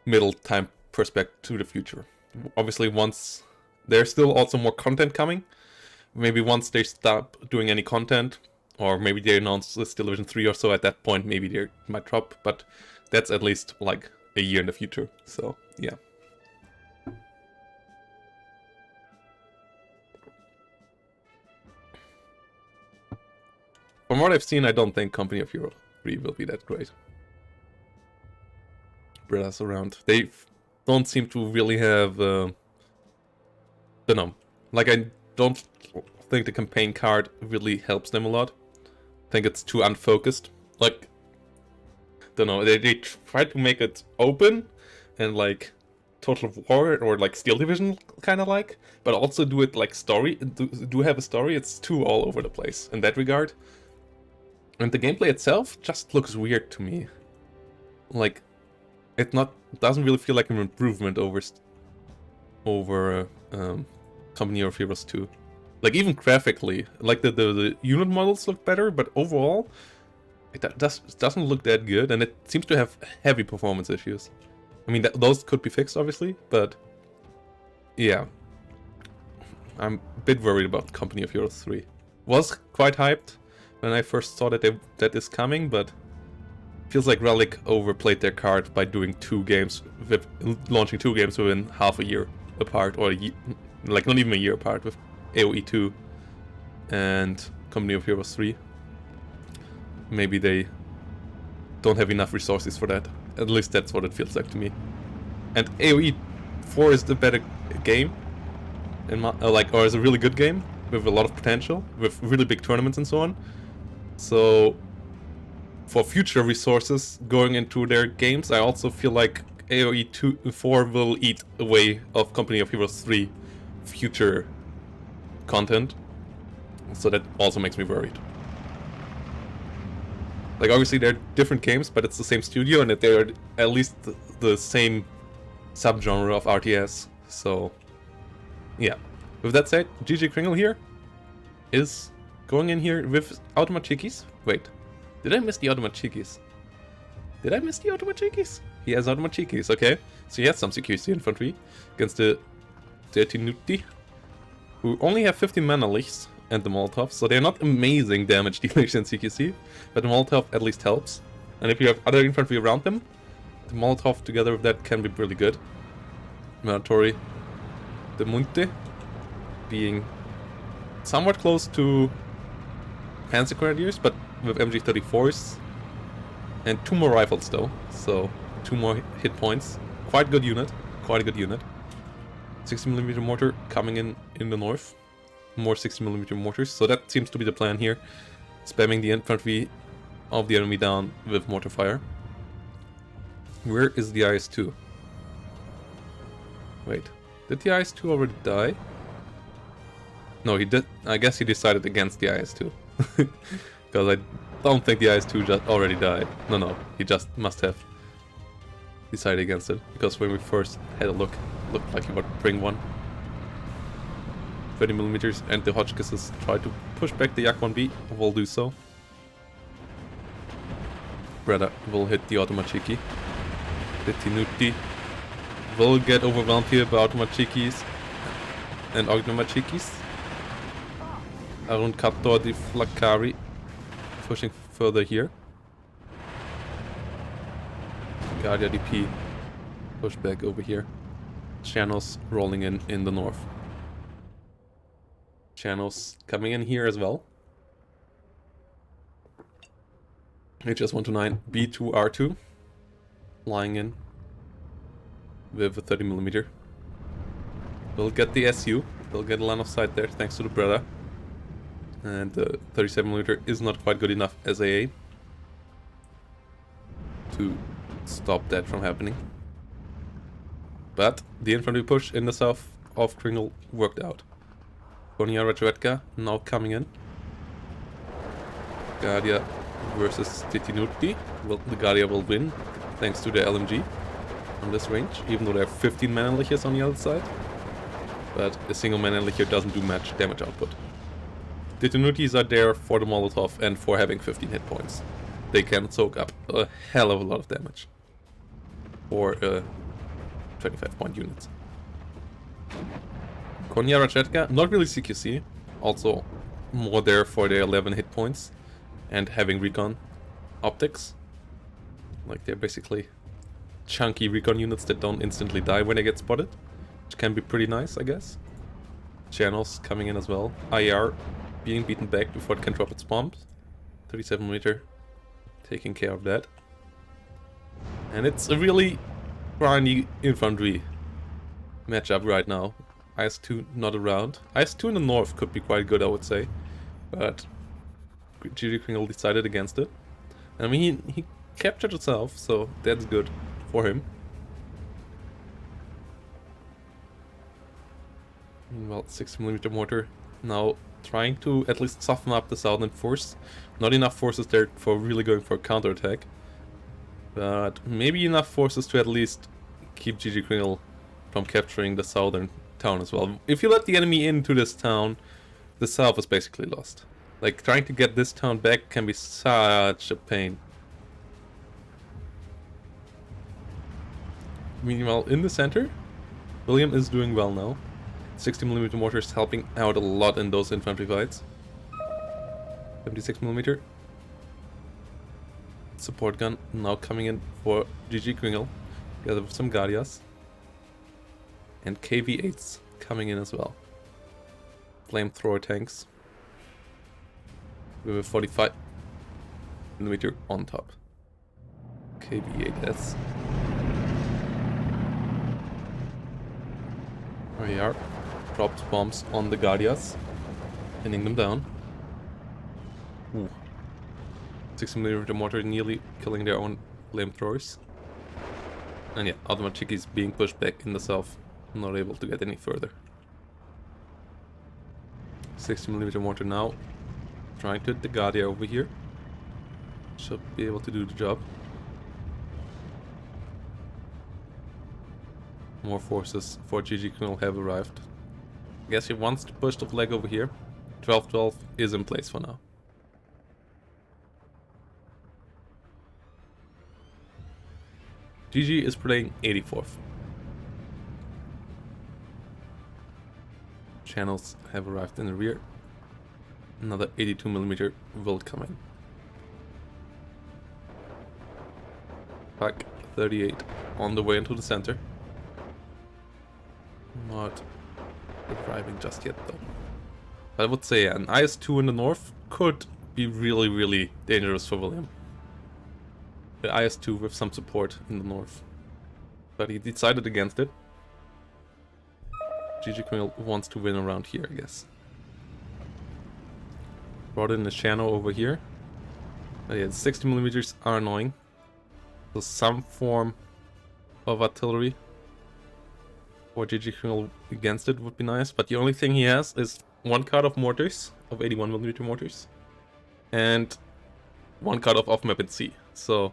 middle time perspective to the future. Obviously, once there's still also more content coming, maybe once they stop doing any content, or maybe they announce the Steel Division 3 or so, at that point maybe they might drop, but that's at least like a year in the future, so yeah. From what I've seen, I don't think Company of Heroes 3 will be that great. Spread us around. They don't seem to really have, don't know. Like, I don't think the campaign card really helps them a lot. I think it's too unfocused. Like, don't know, they try to make it open and like Total War or like Steel Division kind of like, but also do it like story, do have a story. It's too all over the place in that regard. And the gameplay itself just looks weird to me. Like, it doesn't really feel like an improvement over Company of Heroes 2. Like, even graphically, like the unit models look better, but overall, it doesn't look that good, and it seems to have heavy performance issues. I mean, those could be fixed, obviously, but yeah. I'm a bit worried about Company of Heroes 3. Was quite hyped when I first saw that is coming, but feels like Relic overplayed their card by doing launching two games within half a year apart, or like not even a year apart, with AoE 2 and Company of Heroes 3. Maybe they don't have enough resources for that. At least that's what it feels like to me. And AoE 4 is the better game, or is a really good game with a lot of potential, with really big tournaments and so on. So, for future resources going into their games, I also feel like AoE 4 will eat away of Company of Heroes 3 future content. So that also makes me worried. Like, obviously they're different games, but it's the same studio, and they're at least the same subgenre of RTS. So, yeah. With that said, GGkringle here is going in here with Automachikis. Wait, did I miss the Automachikis? Did I miss the Automachikis? He has Automachikis, okay. So he has some CQC infantry against the Detinuti, who only have 50 mana leaks and the Molotov, so they're not amazing damage dealers in CQC, but the Molotov at least helps. And if you have other infantry around them, the Molotov together with that can be really good. Mandatory de Munte being somewhat close to Panzer Grenadiers, but with MG34s and 2 more rifles though, so 2 more hit points. Quite good unit, quite a good unit. 60mm mortar coming in the north. More 60mm mortars, so that seems to be the plan here. Spamming the infantry of the enemy down with mortar fire. Where is the IS-2? Wait, did the IS-2 already die? No, he did. I guess he decided against the IS-2. Because I don't think the IS-2 just already died. No, he just must have decided against it. Because when we first had a look, it looked like he would bring one. 30mm, and the Hotchkisses try to push back the Yak-1B, will do so. Breda will hit the Automachiki. The Tinuti will get overwhelmed here by Automachikis and Automachikis. Arun Kator the Flakari pushing further here. Guardia DP push back over here. Channels rolling in the north. Channels coming in here as well. HS129 B2R2 flying in. with a 30mm. We'll get the SU. We'll get a line of sight there thanks to the Breda. And the 37mm is not quite good enough as AA to stop that from happening. But the infantry push in the south of Kringle worked out. Konya Rajvetka now coming in. Guardia versus Titinuti. Well, the Guardia will win thanks to the LMG on this range, even though there are 15 Mannerlichers on the other side. But a single Mannerlicher doesn't do much damage output. Titinutis are there for the Molotov and for having 15 hit points. They can soak up a hell of a lot of damage for 25 point units. Konya Rajvetka, not really CQC, also more there for their 11 hit points and having recon optics. Like they're basically chunky recon units that don't instantly die when they get spotted, which can be pretty nice, I guess. Channels coming in as well. IR being beaten back before it can drop its bombs. 37mm taking care of that. And it's a really grindy infantry matchup right now. IS-2 not around. IS-2 in the north could be quite good, I would say. But GGkringle decided against it. I mean, he captured itself, so that's good for him. Meanwhile, 60mm mortar now trying to at least soften up the southern force. Not enough forces there for really going for a counterattack. But maybe enough forces to at least keep GGkringle from capturing the southern town as well. If you let the enemy into this town, the south is basically lost. Like, trying to get this town back can be such a pain. Meanwhile, in the center, William is doing well now. 60mm mortars helping out a lot in those infantry fights. 76mm support gun now coming in for GGkringle, together with some Guardias. And KV-8s coming in as well. Flamethrower tanks with a 45mm on top. KV-8s. There we are. Dropped bombs on the Guardias, pinning them down. Ooh. 60mm mortar nearly killing their own flamethrowers. And yeah, Automatic is being pushed back in the south, not able to get any further. 60mm mortar now, trying to hit the Guardia over here. Should be able to do the job. More forces for GGkringle have arrived. I guess he wants to push the flag over here. 12-12 is in place for now. GG is playing 84th. Channels have arrived in the rear. Another 82mm will come in. Pack 38 on the way into the center. Not arriving just yet though. I would say an IS-2 in the north could be really, really dangerous for William. The IS-2 with some support in the north. But he decided against it. GGkringle wants to win around here, I guess. Brought in the channel over here. But yeah, 60mm are annoying. So some form of artillery or GGkringle against it would be nice, but the only thing he has is one card of mortars, of 81mm mortars, and one card of off-map at sea. So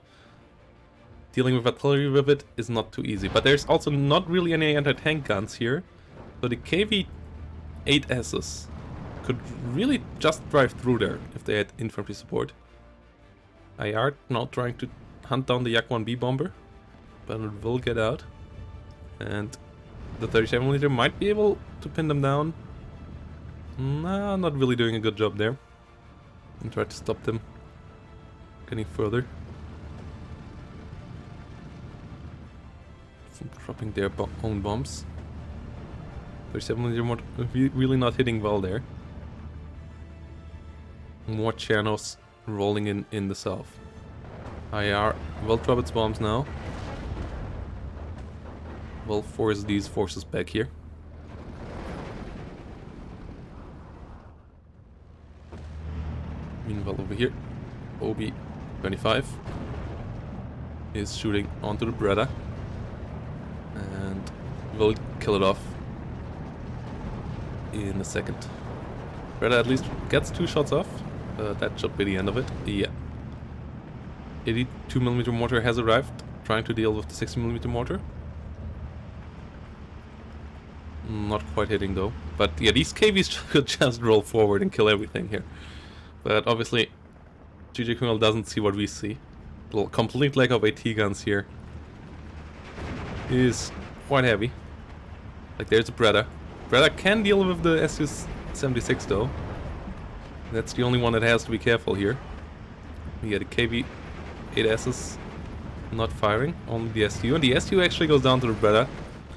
dealing with artillery with it is not too easy. But there's also not really any anti-tank guns here, so the KV-8Ss could really just drive through there if they had infantry support. IR now trying to hunt down the Yak-1B bomber, but it will get out, and the 37mm might be able to pin them down. Nah, not really doing a good job there. And try to stop them getting further. Dropping their own bombs. 37mm really not hitting well there. More channels rolling in the south. IR will drop its bombs now. will force these forces back here. Meanwhile over here, OB-25 is shooting onto the Breda and will kill it off in a second. Breda at least gets 2 shots off, that should be the end of it. Yeah. 82mm mortar has arrived, trying to deal with the 60mm mortar. Not quite hitting though. But yeah, these KVs could just roll forward and kill everything here. But obviously, GGkringle doesn't see what we see. The complete lack of AT guns here is quite heavy. Like there's a Breda. Breda can deal with the SU-76 though. That's the only one that has to be careful here. We get a KV-8Ss not firing, only the SU. And the SU actually goes down to the Breda.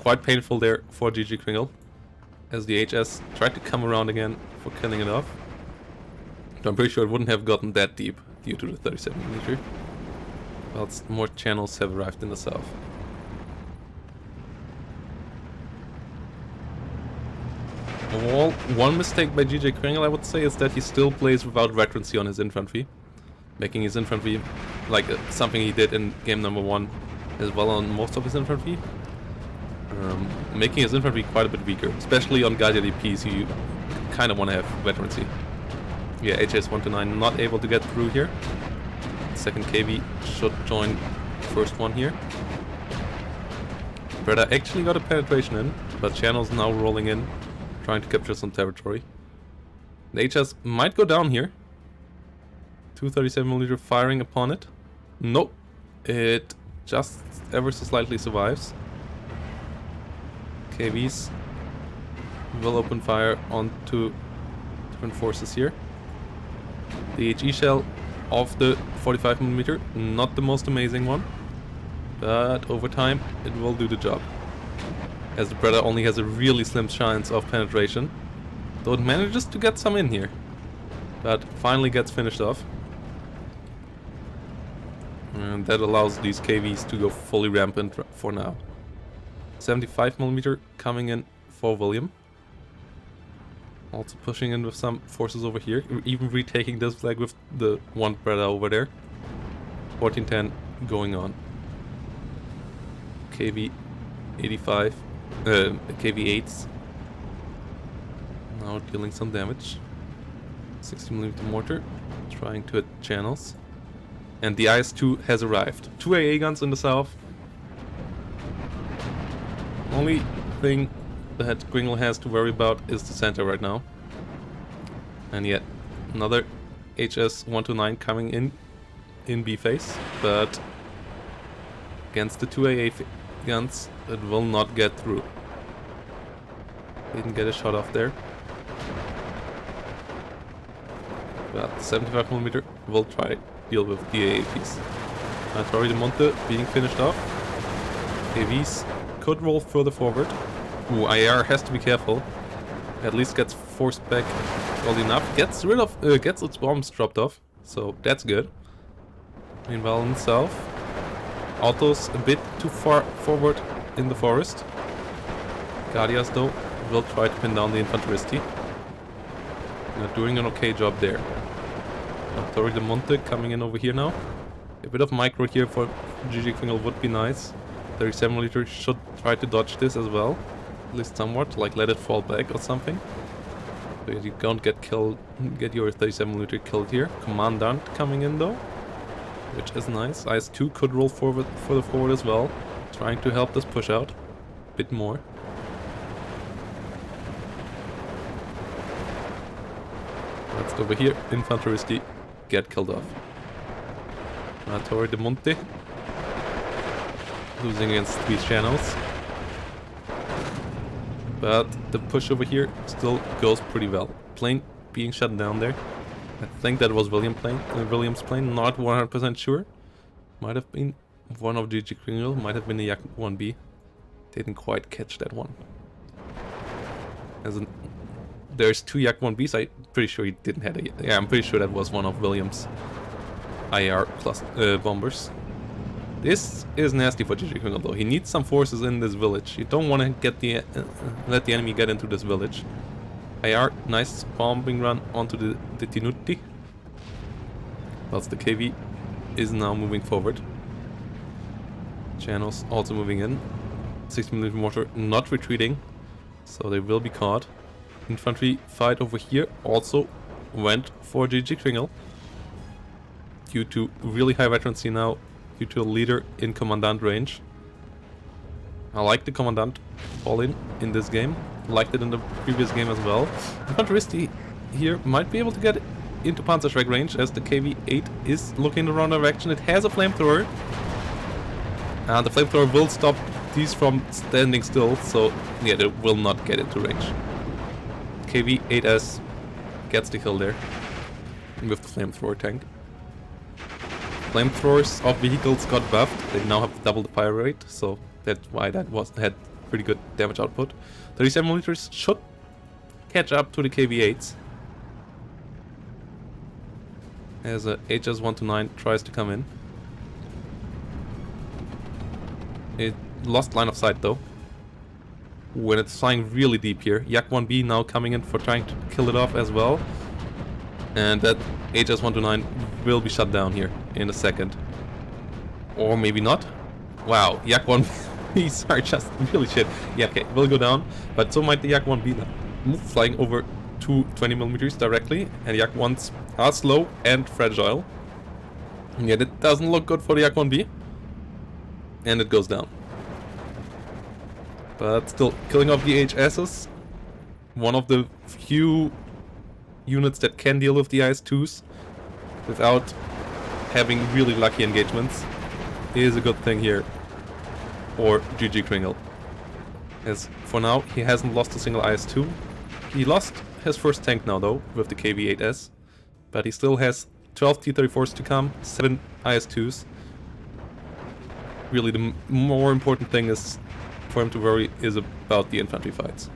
Quite painful there for GGkringle, as the HS tried to come around again for killing it off. But I'm pretty sure it wouldn't have gotten that deep due to the 37mm. Whilst more channels have arrived in the south. Overall, one mistake by GGkringle, I would say, is that he still plays without veterancy on his infantry. Making his infantry like something he did in game number 1 as well on most of his infantry. Making his infantry quite a bit weaker, especially on guided APs. You kind of want to have veterancy. Yeah, HS-129 not able to get through here. Second KV should join first one here. Breda actually got a penetration in, but channels now rolling in, trying to capture some territory. The HS might go down here. 237mm firing upon it. Nope, it just ever so slightly survives. KVs will open fire onto different forces here. The HE shell of the 45mm, not the most amazing one, but over time it will do the job. As the Breda only has a really slim chance of penetration, though it manages to get some in here, but finally gets finished off. And that allows these KVs to go fully rampant for now. 75mm coming in for William. Also pushing in with some forces over here, even retaking this flag with the one Breda over there. 1410 going on. KV-85, KV-8s now dealing some damage. 60mm mortar trying to hit channels. And the IS-2 has arrived. 2 AA guns in the south. Only thing that Kringle has to worry about is the center right now. And yet another HS-129 coming in B phase, but against the 2 AA guns it will not get through. Didn't get a shot off there. But 75mm will try deal with the AAPs. Torre de Monte being finished off. KVs could roll further forward. Ooh, IR has to be careful. At least gets forced back well enough. Gets rid of, gets its bombs dropped off. So that's good. Meanwhile in the south, Autos a bit too far forward in the forest. Guardias though will try to pin down the infanteristi. They're doing an okay job there. Torre de Monte coming in over here now. A bit of micro here for GGkringle would be nice. 37mm should try to dodge this as well. At least somewhat, like let it fall back or something. So you don't get killed, get your 37mm killed here. Commandant coming in though, which is nice. IS-2 could roll further forward as well, trying to help this push out a bit more. That's over here, infanteristi get killed off. Torre de Monte losing against these channels, but the push over here still goes pretty well. Plane being shut down there. I think that was William's plane, not 100% sure. Might have been one of GGkringle, might have been the Yak 1B. Didn't quite catch that one. There's 2 Yak 1Bs, I'm pretty sure he didn't have a... Yeah, I'm pretty sure that was one of William's IR bombers. This is nasty for GGkringle though. He needs some forces in this village. You don't want to get the let the enemy get into this village. IR, nice bombing run onto the Tinuti. Whilst the KV is now moving forward. Channels also moving in. 60mm mortar not retreating, so they will be caught. Infantry fight over here also went for GGkringle. Due to really high veterancy now, due to a leader in commandant range. I like the commandant all in this game. Liked it in the previous game as well. Infanteristi here might be able to get into Panzerschreck range as the KV-8 is looking in the wrong direction. It has a flamethrower. And the flamethrower will stop these from standing still, so yeah, they will not get into range. KV-8S gets the kill there with the flamethrower tank. Flamethrowers of vehicles got buffed. They now have double the fire rate, so that's why that had pretty good damage output. 37mm should catch up to the KV-8s. As a HS-129 tries to come in. It lost line of sight though. When it's flying really deep here. Yak-1B now coming in for trying to kill it off as well. And that HS-129 will be shut down here in a second. Or maybe not. Wow, Yak-1Bs are just really shit. Yeah, okay, will go down. But so might the Yak-1B now. Move flying over to 20mm directly. And Yak-1s are slow and fragile. And yet it doesn't look good for the Yak-1B. And it goes down. But still, killing off the HSs. One of the few units that can deal with the IS-2s without having really lucky engagements is a good thing here for GGkringle. As for now, he hasn't lost a single IS-2. He lost his first tank now though, with the KV-8S. But he still has 12 T-34s to come, 7 IS-2s. Really the more important thing is for him to worry is about the infantry fights.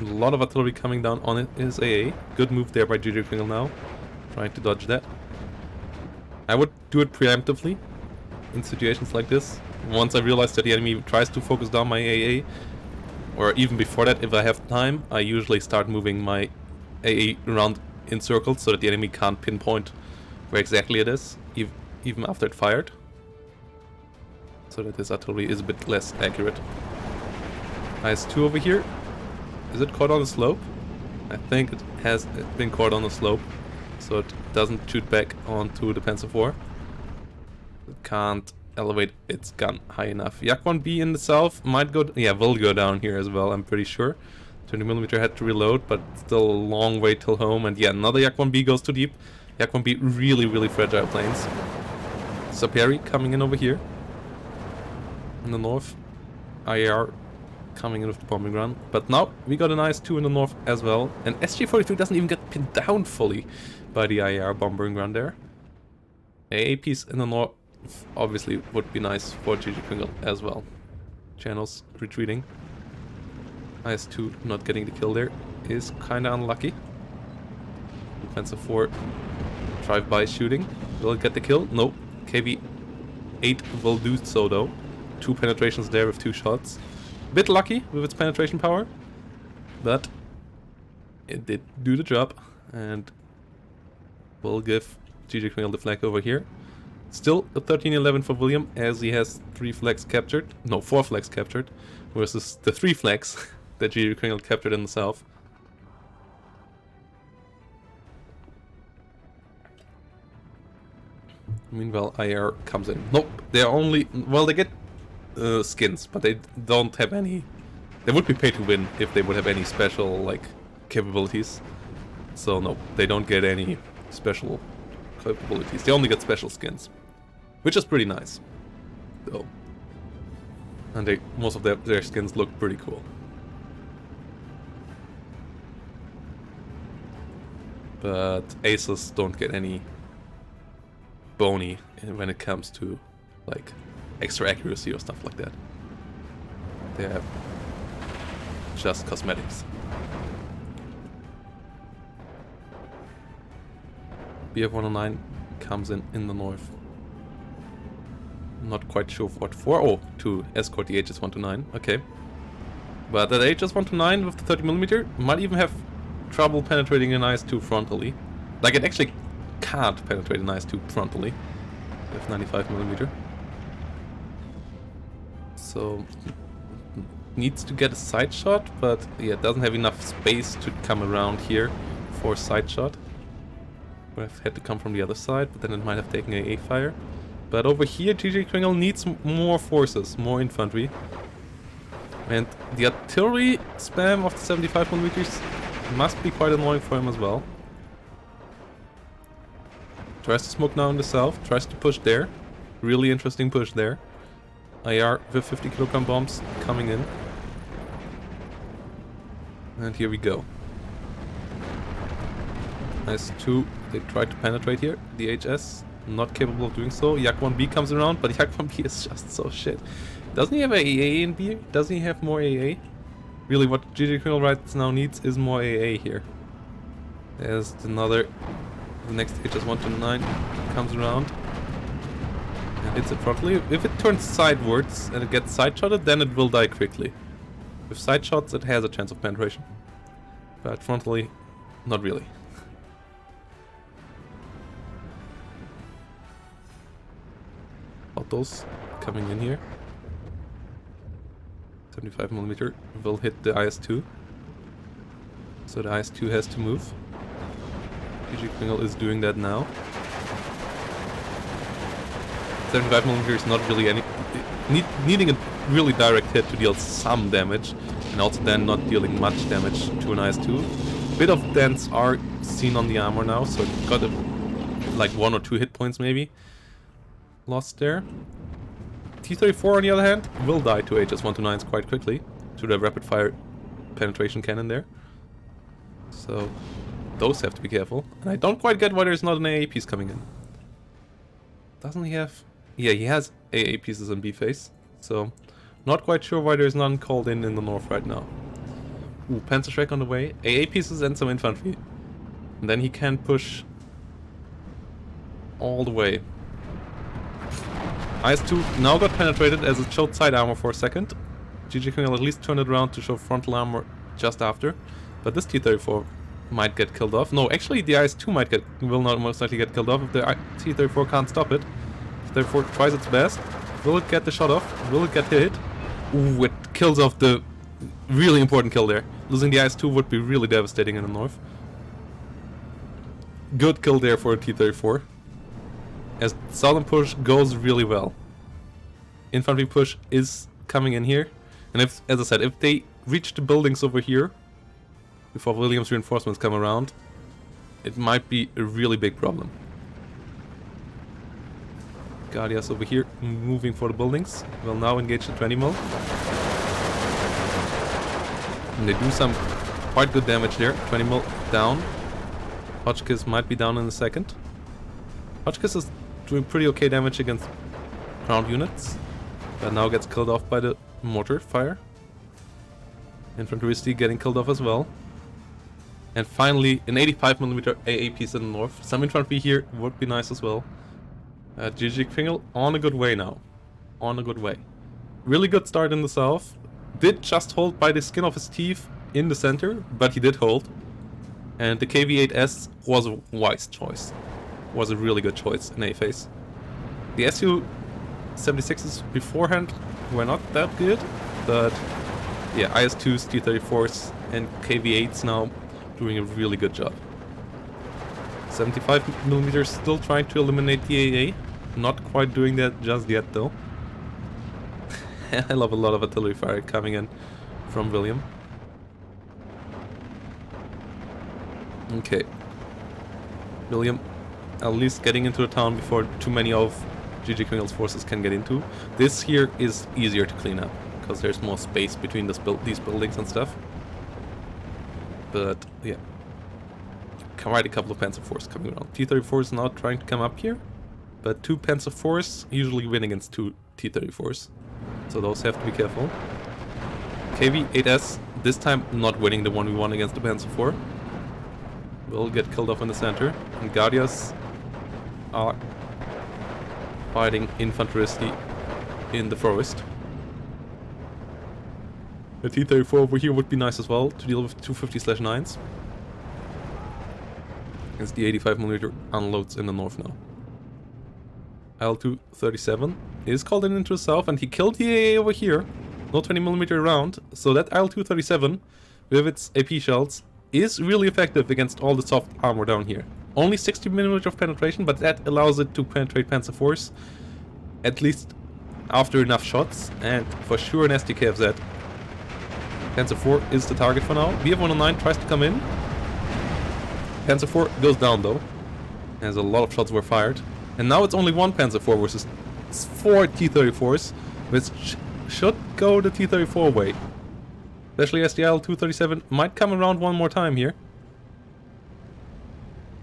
A lot of artillery coming down on his AA. Good move there by GGkringle now. Trying to dodge that. I would do it preemptively in situations like this. Once I realize that the enemy tries to focus down my AA, or even before that, if I have time, I usually start moving my AA around in circles so that the enemy can't pinpoint where exactly it is, even after it fired. So that his artillery is a bit less accurate. IS-2 over here. Is it caught on the slope? I think it has been caught on the slope, so it doesn't shoot back onto the Panzer IV. It can't elevate its gun high enough. Yak-1B in the south might go... yeah, will go down here as well, I'm pretty sure. 20mm had to reload, but still a long way till home. And yeah, another Yak-1B goes too deep. Yak-1B really fragile planes. Saperi coming in over here. In the north. IR coming in with the bombing run. But now we got an IS-2 in the north as well. And SG-43 doesn't even get pinned down fully by the IR bombing run there. AA piece in the north obviously would be nice for GGkringle as well. Channels retreating. IS-2 not getting the kill there is kinda unlucky. Panzer IV drive-by shooting. Will it get the kill? No. KV-8 will do so though. 2 penetrations there with 2 shots. Bit lucky with its penetration power, but it did do the job, and we'll give GGkringle the flag over here. Still a 13-11 for William, as he has 4 flags captured, versus the 3 flags that GGkringle captured in the south. Meanwhile, IR comes in. Nope, they're only... well, they get skins, but they don't have any... they would be paid to win if they would have any special, like, capabilities. So no, they don't get any special capabilities. They only get special skins. Which is pretty nice. Though. And most of their skins look pretty cool. But aces don't get any bony when it comes to, like, extra accuracy or stuff like that. They have just cosmetics. BF-109 comes in the north. Not quite sure what for. Oh, to escort the HS-129. Okay. But that HS-129 with the 30mm might even have trouble penetrating an IS-2 frontally. Like, it actually can't penetrate an IS-2 frontally with 95mm. So, needs to get a side shot, but yeah, it doesn't have enough space to come around here for a side shot. Would have had to come from the other side, but then it might have taken AA fire. But over here, GGkringle needs more forces, more infantry. And the artillery spam of the 75mm must be quite annoying for him as well. Tries to smoke now in the south, tries to push there. Really interesting push there. IR with 50 kilogram bombs coming in. And here we go. IS-2, they tried to penetrate here. The HS, not capable of doing so. Yak-1B comes around, but Yak-1B is just so shit. Doesn't he have AA in B? Doesn't he have more AA? Really, what GGkringle right now needs is more AA here. There's another... The next HS-129 comes around. And hits it frontally. If it turns sidewards and it gets side-shotted, then it will die quickly. With side shots, it has a chance of penetration. But frontally, not really. Autos coming in here. 75mm will hit the IS-2. So the IS-2 has to move. GGkringle is doing that now. 75mm is not really any... needing a really direct hit to deal some damage. And also then not dealing much damage to an IS-2. Bit of dents are seen on the armor now, so it got like 1 or 2 hit points maybe. Lost there. T-34 on the other hand will die to HS-129s quite quickly. To the rapid fire penetration cannon there. So those have to be careful. And I don't quite get why there's not an AA piece coming in. Doesn't he have... Yeah, he has AA pieces on B-face. So not quite sure why there's none called in the north right now. Ooh, Panzerschreck on the way. AA pieces and some infantry. And then he can push all the way. IS-2 now got penetrated as it showed side armor for a second. GGkringle at least turned it around to show frontal armor just after. But this T-34 might get killed off. No, actually the IS-2 will not most likely get killed off if the T-34 can't stop it. T-34 tries its best. Will it get the shot off? Will it get hit? Ooh, it kills off the really important kill there. Losing the IS-2 would be really devastating in the north. Good kill there for a T-34. As southern push goes really well. Infantry push is coming in here. And if, as I said, if they reach the buildings over here before Williams reinforcements come around, it might be a really big problem. Guardias over here moving for the buildings. Will now engage the 20mm. And they do some quite good damage there. 20mm down. Hotchkiss might be down in a second. Hotchkiss is doing pretty okay damage against ground units, but now gets killed off by the mortar fire. Infantry getting killed off as well. And finally, an 85mm AA piece in the north. Some infantry here would be nice as well. GGkringle on a good way now. On a good way. Really good start in the south. Did just hold by the skin of his teeth in the center, but he did hold. And the KV-8S was a wise choice. Was a really good choice in A-phase. The Su-76s beforehand were not that good, but yeah, IS-2s, T-34s and KV-8s now doing a really good job. 75mm still trying to eliminate the AA. Not quite doing that just yet though. I love a lot of artillery fire coming in from William. Okay. William at least getting into the town before too many of GGkringle's forces can get into. This here is easier to clean up, because there's more space between these buildings and stuff. But yeah, quite a couple of Panzer IVs coming around. T-34 is now trying to come up here, but 2 Panzer IVs usually win against 2 T-34s, so those have to be careful. KV-8S this time not winning the 1v1 against the Panzer IV. Will get killed off in the center, and Guardias are fighting infanteristy in the forest. The T-34 over here would be nice as well to deal with 250/9s. As the 85mm unloads in the north now. IL-237 is called in into the south, and he killed the AA over here. No 20mm round, so that IL-237 with its AP shells is really effective against all the soft armor down here. Only 60mm of penetration, but that allows it to penetrate Panzer IVs at least after enough shots, and for sure an SDKFZ. Panzer IV is the target for now. BF-109 tries to come in. Panzer IV goes down though, as a lot of shots were fired. And now it's only one Panzer IV versus 4 T-34s, which should go the T-34 way. Especially as the IL-237 might come around one more time here.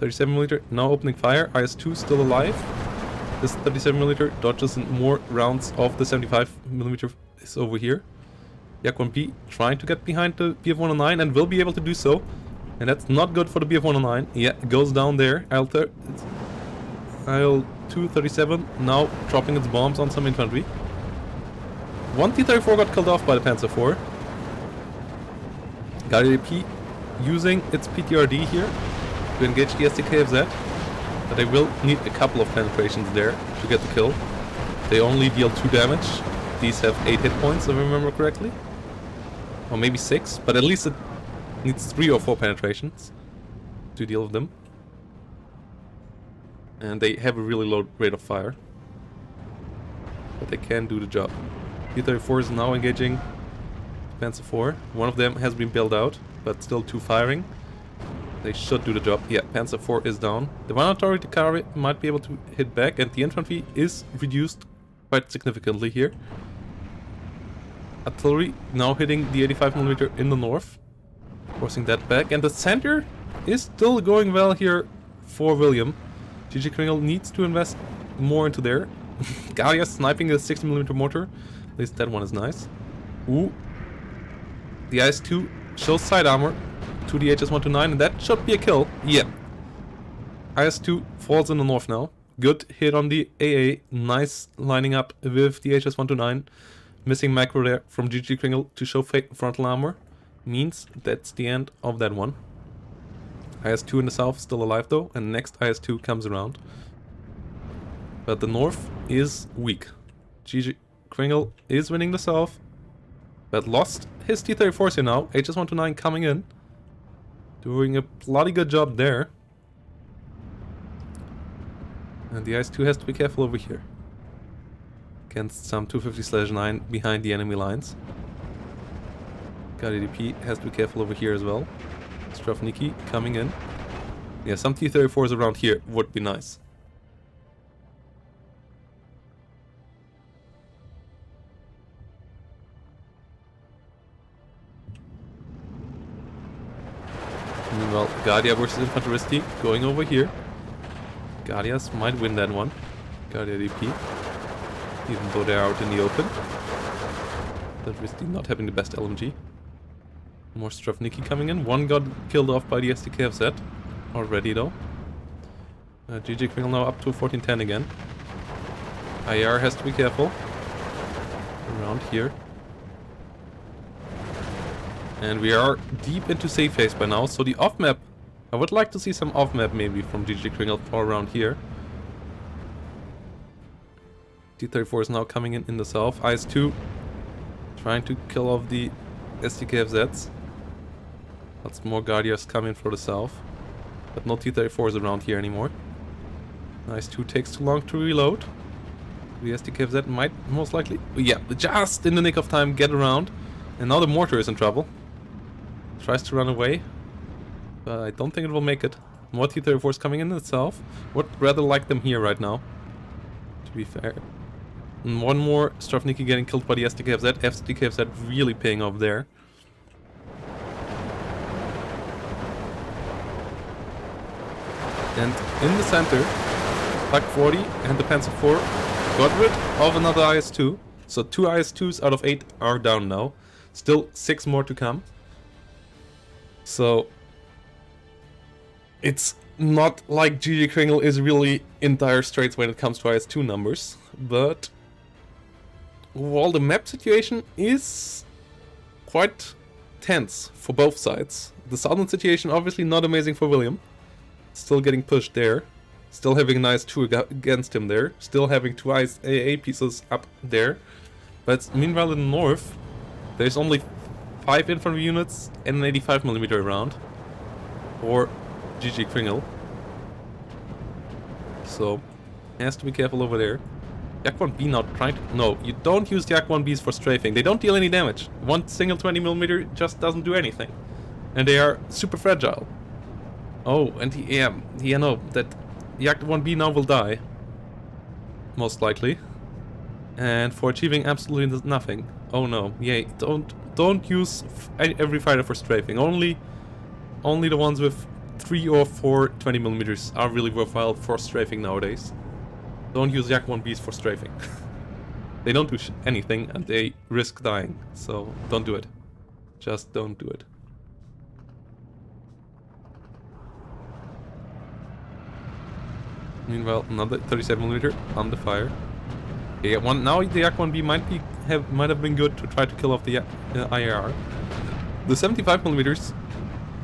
37mm now opening fire. IS-2 still alive. This 37mm dodges more rounds of the 75mm is over here. Yak-1B trying to get behind the BF-109 and will be able to do so. And that's not good for the BF-109. Yeah, it goes down there. IL-237 now dropping its bombs on some infantry. One T-34 got killed off by the Panzer IV. GGkringle using its PTRD here to engage the SDKFZ. But they will need a couple of penetrations there to get the kill. They only deal 2 damage. These have 8 hit points if I remember correctly. Or maybe 6, but at least it needs 3 or 4 penetrations to deal with them. And they have a really low rate of fire. But they can do the job. T-34 is now engaging Panzer IV. One of them has been bailed out, but still 2 firing. They should do the job. Yeah, Panzer IV is down. The one authority carry might be able to hit back, and the infantry is reduced quite significantly here. Artillery now hitting the 85mm in the north, forcing that back, and the center is still going well here for William. GGkringle needs to invest more into there. Galia sniping a 60mm mortar. At least that one is nice. Ooh. The IS-2 shows side armor to the HS-129, and that should be a kill. Yeah. IS-2 falls in the north now. Good hit on the AA. Nice lining up with the HS-129. Missing macro there from GGkringle to show frontal armor. Means that's the end of that one. IS-2 in the south still alive though, and next IS-2 comes around. But the north is weak. GGkringle is winning the south, but lost his T-34s here now. HS-129 coming in, doing a bloody good job there. And the IS-2 has to be careful over here against some 250/9 behind the enemy lines. GGkringle has to be careful over here as well. Strafniki coming in. Yeah, some T-34s around here would be nice. Meanwhile, Guardia versus Infanteristi going over here. Guardias might win that one. Guardia DP. Even though they're out in the open. Infanteristi not having the best LMG. More Strafniki coming in. One got killed off by the SDKFZ already though. GGkringle now up to 1410 again. IR has to be careful. Around here. And we are deep into safe phase by now, so the off-map... I would like to see some off-map maybe from GGkringle for around here. T-34 is now coming in the south. IS-2 trying to kill off the SDKFZs. Lots more Guardias coming for the south. But no T-34s around here anymore. IS-2 takes too long to reload. The SDKFZ might most likely... Yeah, just in the nick of time get around. And now the mortar is in trouble. Tries to run away. But I don't think it will make it. More T-34s coming in itself. Would rather like them here right now, to be fair. And one more Strafniki getting killed by the SDKFZ. SDKFZ really paying off there. And in the center, Pak 40 and the Panzer IV got rid of another IS-2. So 2 IS-2s out of 8 are down now. Still 6 more to come. So it's Not like GGkringle is really in dire straits when it comes to IS-2 numbers, but while the map situation is quite tense for both sides. The southern situation obviously not amazing for William. Still getting pushed there. Still having an IS-2 against him there. Still having 2 AA pieces up there. But meanwhile in the north, there's only 5 infantry units and an 85mm around. Or GGkringle. So, has to be careful over there. Yak 1B now trying to... No, you don't use the Yak 1Bs for strafing. They don't deal any damage. One single 20mm just doesn't do anything. And they are super fragile. Oh, and he know that Yak 1B now will die. Most likely. And for achieving absolutely nothing. Oh no, yeah, don't use every fighter for strafing. Only the ones with 3 or 4 20mm are really worthwhile for strafing nowadays. Don't use Yak 1Bs for strafing. They don't do anything and they risk dying, so don't do it. Just don't do it. Meanwhile, another 37mm under fire. Yeah, now the Yak 1B might have been good to try to kill off the IAR. The 75mm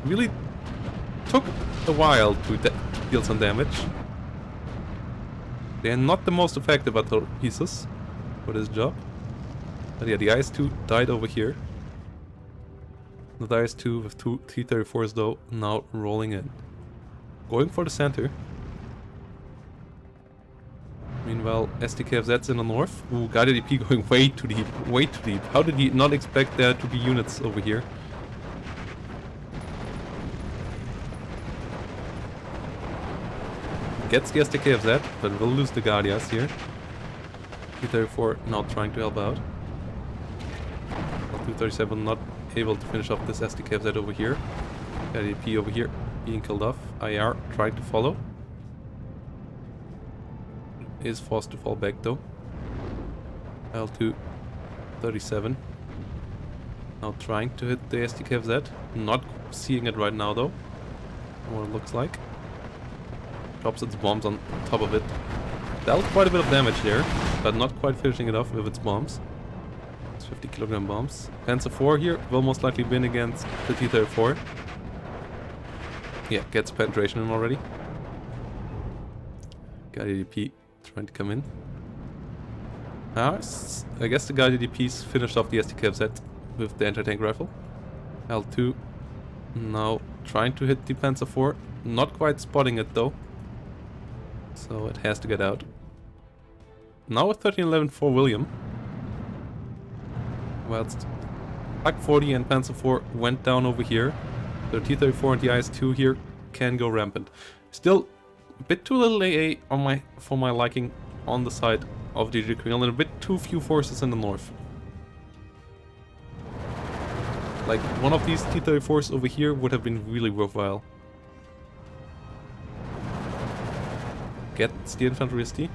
really took a while to deal some damage. They are not the most effective artillery pieces for this job. But yeah, the IS-2 died over here. The IS-2 with 2 T-34s though now rolling in. Going for the center. Meanwhile, STKFZ's in the north. Ooh, Guided EP going way too deep. Way too deep. How did he not expect there to be units over here? Gets the STKFZ, but will lose the Guardias here. T-34 now trying to help out. 237 not able to finish off this STKFZ over here. Guided EP over here being killed off. IR trying to follow. Is forced to fall back though. L2 37 now trying to hit the STKFZ, not seeing it right now though, what it looks like. Drops its bombs on top of it. Dealt quite a bit of damage there, but not quite finishing it off with its bombs. It's 50kg bombs. Panzer IV here will most likely win against the T-34. Yeah, gets penetration in already. Guided EP trying to come in. I guess the Guided EPs finished off the STKFZ with the anti-tank rifle. L2 now trying to hit the Panzer IV. Not quite spotting it though. So it has to get out. Now a 1311 for William. Whilst Pak 40 and Panzer IV went down over here. The T-34 and the IS-2 here can go rampant. Still a bit too little AA for my liking on the side of GGkringle and a bit too few forces in the north. Like one of these T-34s over here would have been really worthwhile. Gets the infantry ST.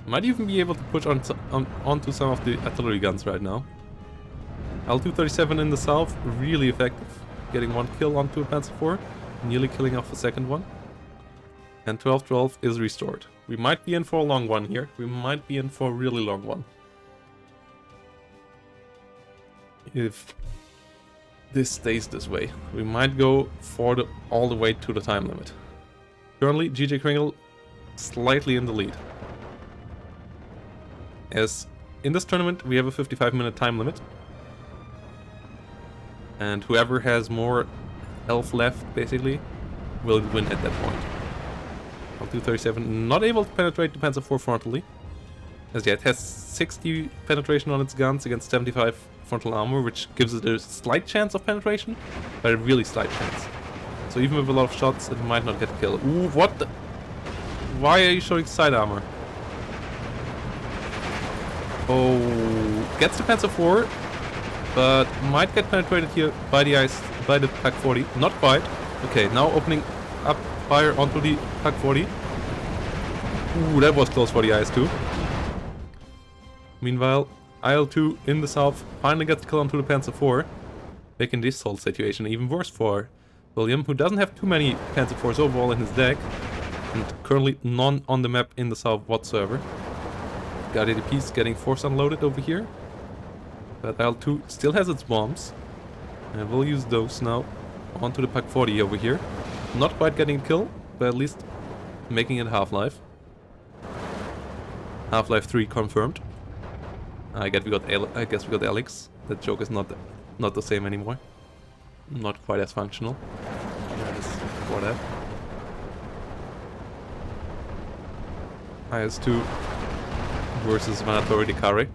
Might even be able to push onto some of the artillery guns right now. L237 in the south, really effective. Getting one kill onto a Panzer IV, nearly killing off the second one. And 1212 is restored. We might be in for a long one here. We might be in for a really long one. If this stays this way, we might go for all the way to the time limit. Currently, GGkringle slightly in the lead. As in this tournament, we have a 55-minute time limit. And whoever has more health left, basically, will win at that point. L237 not able to penetrate the Panzer IV frontally. As yet, it has 60 penetration on its guns against 75 frontal armor, which gives it a slight chance of penetration, but a really slight chance. So even with a lot of shots, it might not get killed. Ooh, what the? Why are you showing side armor? Oh, gets the Panzer IV, but might get penetrated here by the Pak 40. Not quite. Okay, now opening up fire onto the Pak 40. Ooh, that was close for the IS-2. Meanwhile, IL-2 in the south finally gets the kill onto the Panzer IV, making this whole situation even worse for William, who doesn't have too many Panzer IVs overall in his deck, and currently none on the map in the south whatsoever. Guardia DP's getting force unloaded over here, but L2 still has its bombs, and we'll use those now onto the Pak 40 over here. Not quite getting a kill, but at least making it Half-Life. Half-Life 3 confirmed. I guess we got Alex. That joke is not the same anymore. Not quite as functional. That is for that. IS-2 versus Vanatori Decare.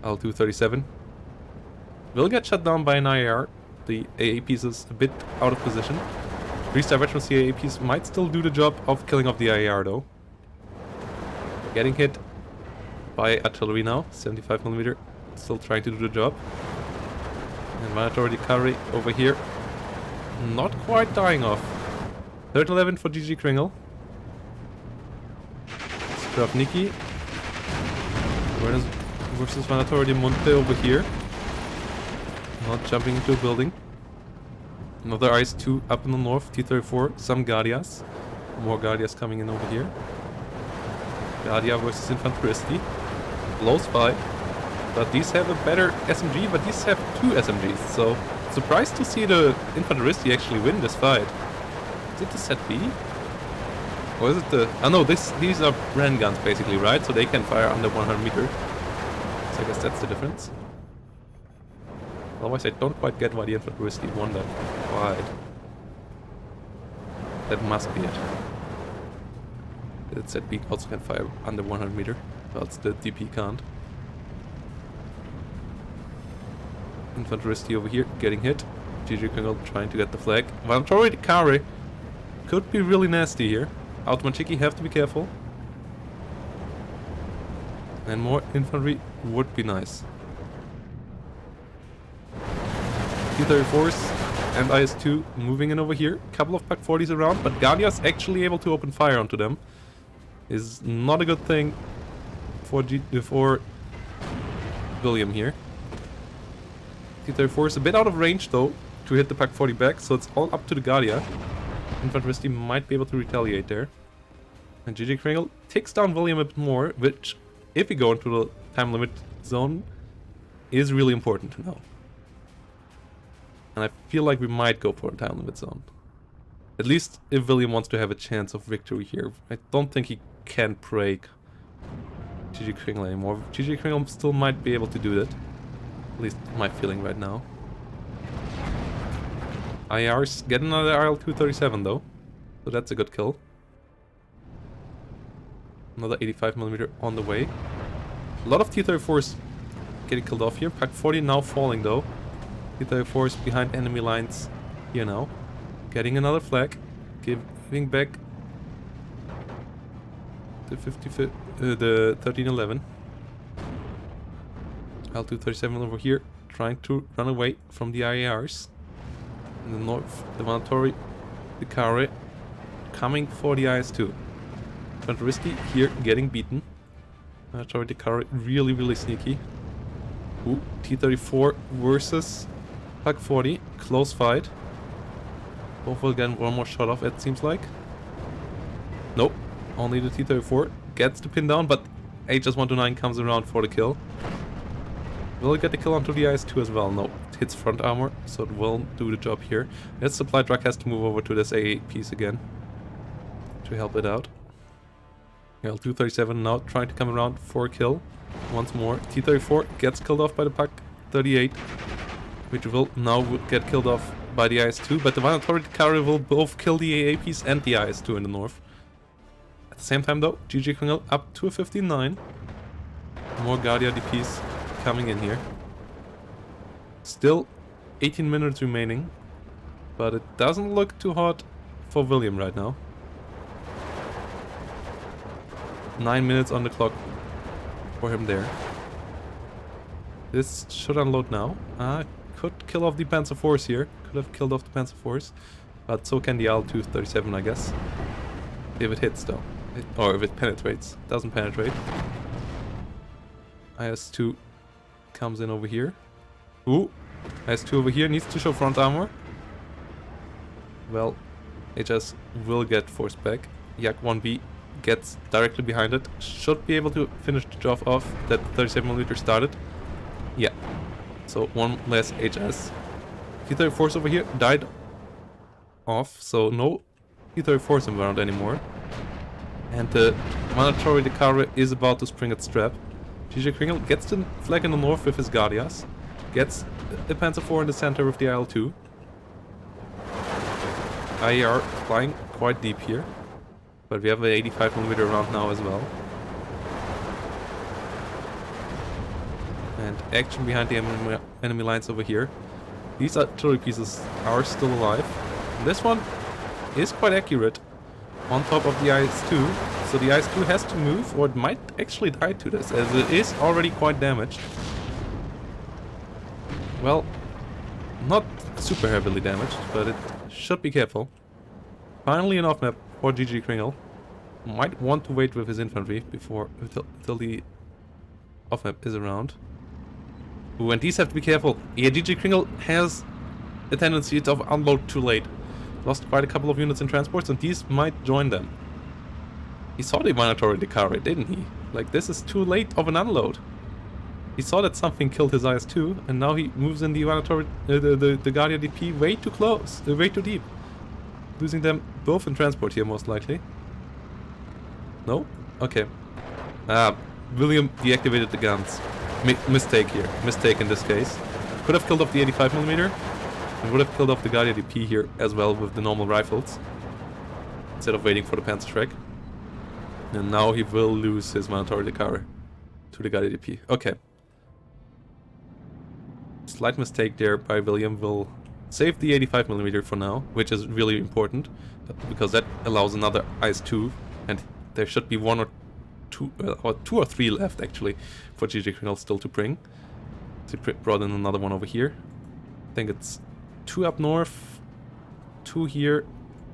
L237. Will get shut down by an IAR. The AA piece is a bit out of position. 3-star veteran CAA piece might still do the job of killing off the IAR though. Getting hit by artillery now. 75mm. Still trying to do the job. And Vanatori Decare over here. Not quite dying off. 3rd-11 for GGkringle. Skravniki versus Vanatori de Monte over here. Not jumping into a building. Another IS-2 up in the north, T-34, some Guardias. More Guardias coming in over here. Guardia versus Infanteristi. Close fight. But these have a better SMG, but these have 2 SMGs, so surprised to see the Infanteristi actually win this fight. Is it the set B? Or is it the... Oh no, these are Bren guns basically, right? So they can fire under 100 meter. So I guess that's the difference. Otherwise I don't quite get why the Infanteristi won that fight. That must be it. That set B also can fire under 100 meter, whilst the DP can't. Infanteristi over here getting hit. GGkringle trying to get the flag. Vanatori Decare could be really nasty here. Automatically have to be careful. And more infantry would be nice. T-34s and IS-2 moving in over here. Couple of Pak 40s around, but Guardia's actually able to open fire onto them. Is not a good thing for William here. T-34 is a bit out of range though to hit the Pak 40 back, so it's all up to the Guardia. Infanteristi might be able to retaliate there. And GGkringle takes down William a bit more, which, if we go into the time limit zone, is really important to know. And I feel like we might go for a time limit zone. At least if William wants to have a chance of victory here. I don't think he can break GGkringle anymore. GGkringle still might be able to do that. At least my feeling right now. IRs get another RL-237 though. So that's a good kill. Another 85mm on the way. A lot of T-34s getting killed off here. Pak 40 now falling though. T-34s behind enemy lines here now. Getting another flag. Giving back the 1311. L237 over here, trying to run away from the IARs. In the north, the Vanatori Decare coming for the IS-2. Infanteristi here getting beaten. Vanatori Decare really sneaky. Ooh, T-34 versus Pak 40, close fight. Both will get one more shot off, it seems like. Nope, only the T-34 gets the pin down, but HS-129 comes around for the kill. Will it get the kill onto the IS-2 as well? No, it hits front armor, so it will do the job here. Its supply truck has to move over to this AA piece again to help it out. L237 now trying to come around for a kill once more. T-34 gets killed off by the Pak 38, which will now get killed off by the IS-2, but the Vanatori Decare will both kill the AA piece and the IS-2 in the north. At the same time though, GGkringle up to a 15-9. More Guardia DPs coming in here. Still 18 minutes remaining, but it doesn't look too hot for William right now. 9 minutes on the clock for him there. This should unload now. Could kill off the Panzer IVs here. Could have killed off the Panzer IVs. But so can the L237, I guess. If it hits though. Or if it penetrates. Doesn't penetrate. IS-2 comes in over here. Ooh. IS-2 over here needs to show front armor. Well, HS will get forced back. Yak 1B gets directly behind it. Should be able to finish the job off that 37mm started. Yeah. So one less HS. T-34s over here died off, so no T-34s around anymore. And the mandatory Decare is about to spring its trap. GGkringle gets the flag in the north with his Guardias. Gets the Panzer IV in the center with the IL-2. IAR flying quite deep here. But we have an 85mm round now as well. And action behind the enemy lines over here. These artillery pieces are still alive. This one is quite accurate on top of the IS-2. So the IS-2 has to move, or it might actually die to this, as it is already quite damaged. Well, not super heavily damaged, but it should be careful. Finally an off-map for GGkringle. Might want to wait with his infantry until the off-map is around. Ooh, and these have to be careful. Yeah, GGkringle has a tendency to unload too late. Lost quite a couple of units in transports, and these might join them. He saw the mandatory Decare, didn't he? Like, this is too late of an unload. He saw that something killed his IS-2, and now he moves in the mandatory, the Guardia DP way too close, way too deep. Losing them both in transport here, most likely. No? Okay. William deactivated the guns. Mistake here. Mistake in this case. Could have killed off the 85mm. And would have killed off the Guardia DP here as well with the normal rifles. Instead of waiting for the Panzer strike. And now he will lose his mandatory Decare to the Guardia DP. Okay. Slight mistake there by William. Will save the 85mm for now, which is really important. Because that allows another IS-2. And there should be one or two or three left actually for GGkringle still to bring. So he brought in another one over here. I think it's 2 up north, 2 here.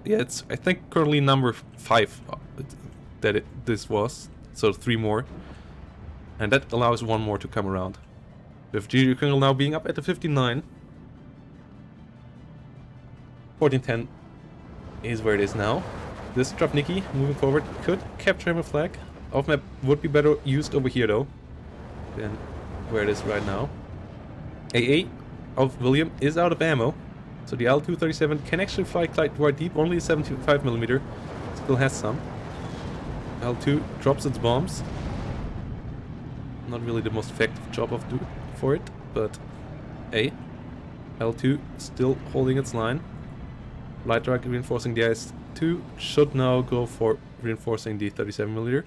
Yeah, it's I think currently number 5 that this was. So 3 more. And that allows 1 more to come around. With GGkringle now being up at the 59. 1410 is where it is now. This Travnicki moving forward could capture him a flag. Off map would be better used over here though than where it is right now. AA of William is out of ammo, so the L237 can actually fly quite deep. Only 75mm still has some. L2 drops its bombs. Not really the most effective job of for it, but L2 still holding its line. Light drag reinforcing the IS-2 should now go for reinforcing the 37mm.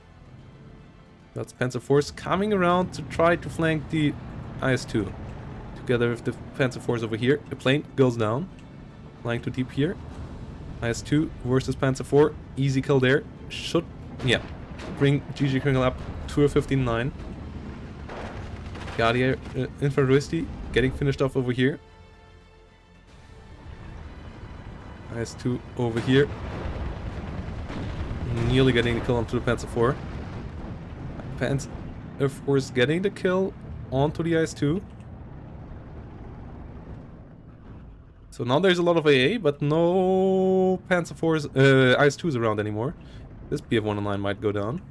That's Panzer Force coming around to try to flank the IS-2. Together with the Panzer Force over here. The plane goes down. Flying too deep here. IS-2 versus Panzer 4. Easy kill there. Should, yeah, bring GGkringle up to a 15-9. Guardia Infanteristi getting finished off over here. IS-2 over here. Nearly getting the kill onto the Panzer 4. Panzer Force getting the kill onto the IS-2. So now there's a lot of AA, but no Panzer Force, IS-2s around anymore. This BF-109 might go down.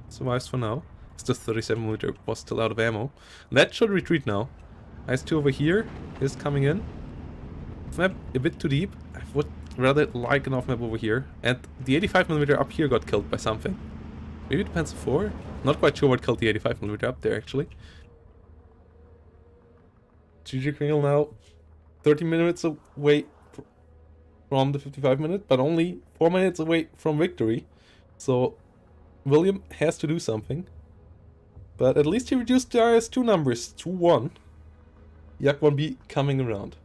Survives for now. It's the 37mm was still out of ammo. That should retreat now. IS-2 over here is coming in. Map a bit too deep. I would rather like an off-map over here. And the 85mm up here got killed by something. Maybe the Panzer 4? Not quite sure what killed the 85mm up there actually. GGkringle now 30 minutes away from the 55-minute, but only 4 minutes away from victory. So William has to do something. But at least he reduced the IS-2 numbers to 1. Yak 1B coming around.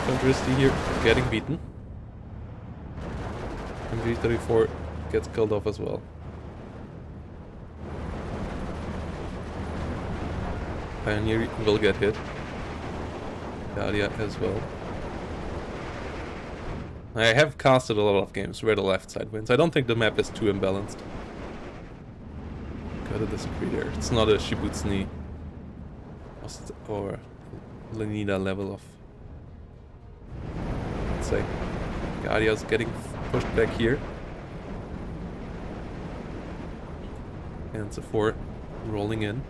Infantry here getting beaten. MG34 gets killed off as well. Pioneer will get hit. Guardia as well. I have casted a lot of games where the left side wins. I don't think the map is too imbalanced. Gotta disagree there. It's not a Shibutsuni or Lenina level of, let's say. Guardia's getting pushed back here. And so 4 rolling in.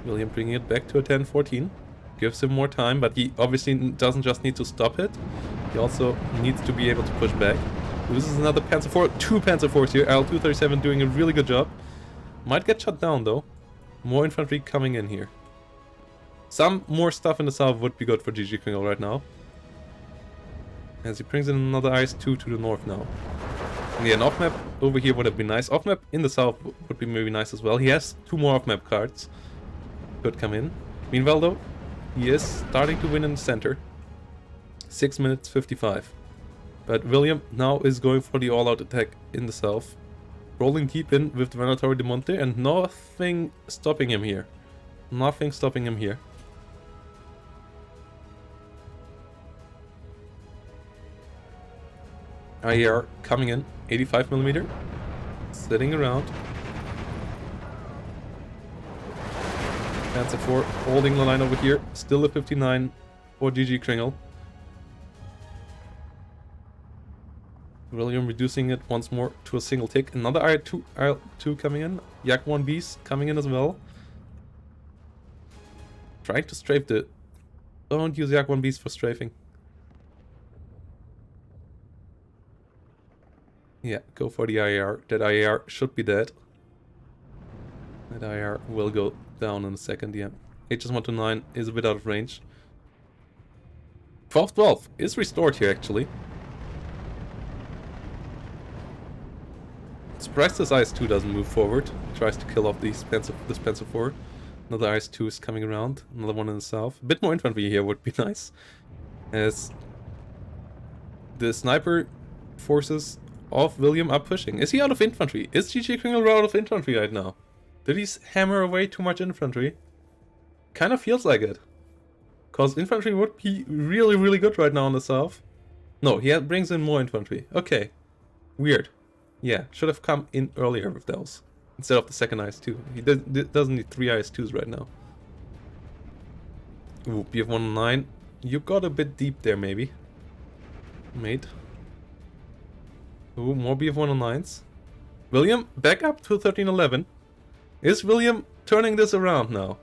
William bringing it back to a 10-14. Gives him more time, but he obviously doesn't just need to stop it. He also needs to be able to push back. Loses another Panzer IV. 2 Panzer IVs here. IL-237 doing a really good job. Might get shut down though. More infantry coming in here. Some more stuff in the south would be good for GGkringle right now. As he brings in another IS-2 to the north now. And yeah, an off-map over here would have been nice. Off-map in the south would be maybe nice as well. He has 2 more off-map cards. Could come in. Meanwhile though, he is starting to win in the center. 6 minutes 55. But William now is going for the all-out attack in the south. Rolling deep in with the Venatori de Monte and nothing stopping him here. Nothing stopping him here. IAR coming in, 85mm, sitting around. Panzer IV holding the line over here, still a 59 for GGkringle. William reducing it once more to a single tick. Another IL-2 coming in, Yak-1Bs coming in as well. Trying to strafe the... Don't use Yak-1Bs for strafing. Yeah, go for the IAR. That IAR should be dead. That IAR will go down in a second, yeah. HS-129 is a bit out of range. 12-12 is restored here, actually. Surprised this IS-2 doesn't move forward. Tries to kill off this Panzer IV. Another IS-2 is coming around. Another one in the south. A bit more infantry here would be nice. As the sniper forces of William are pushing. Is he out of infantry? Is GGkringle out of infantry right now? Did he hammer away too much infantry? Kind of feels like it. Because infantry would be really, really good right now in the south. No, he brings in more infantry. Okay. Weird. Yeah, should have come in earlier with those. Instead of the second IS-2. He doesn't need 3 IS-2s right now. Ooh, BF-109. You got a bit deep there, maybe. Mate. Ooh, more BF-109s. William, back up to 1311. Is William turning this around now?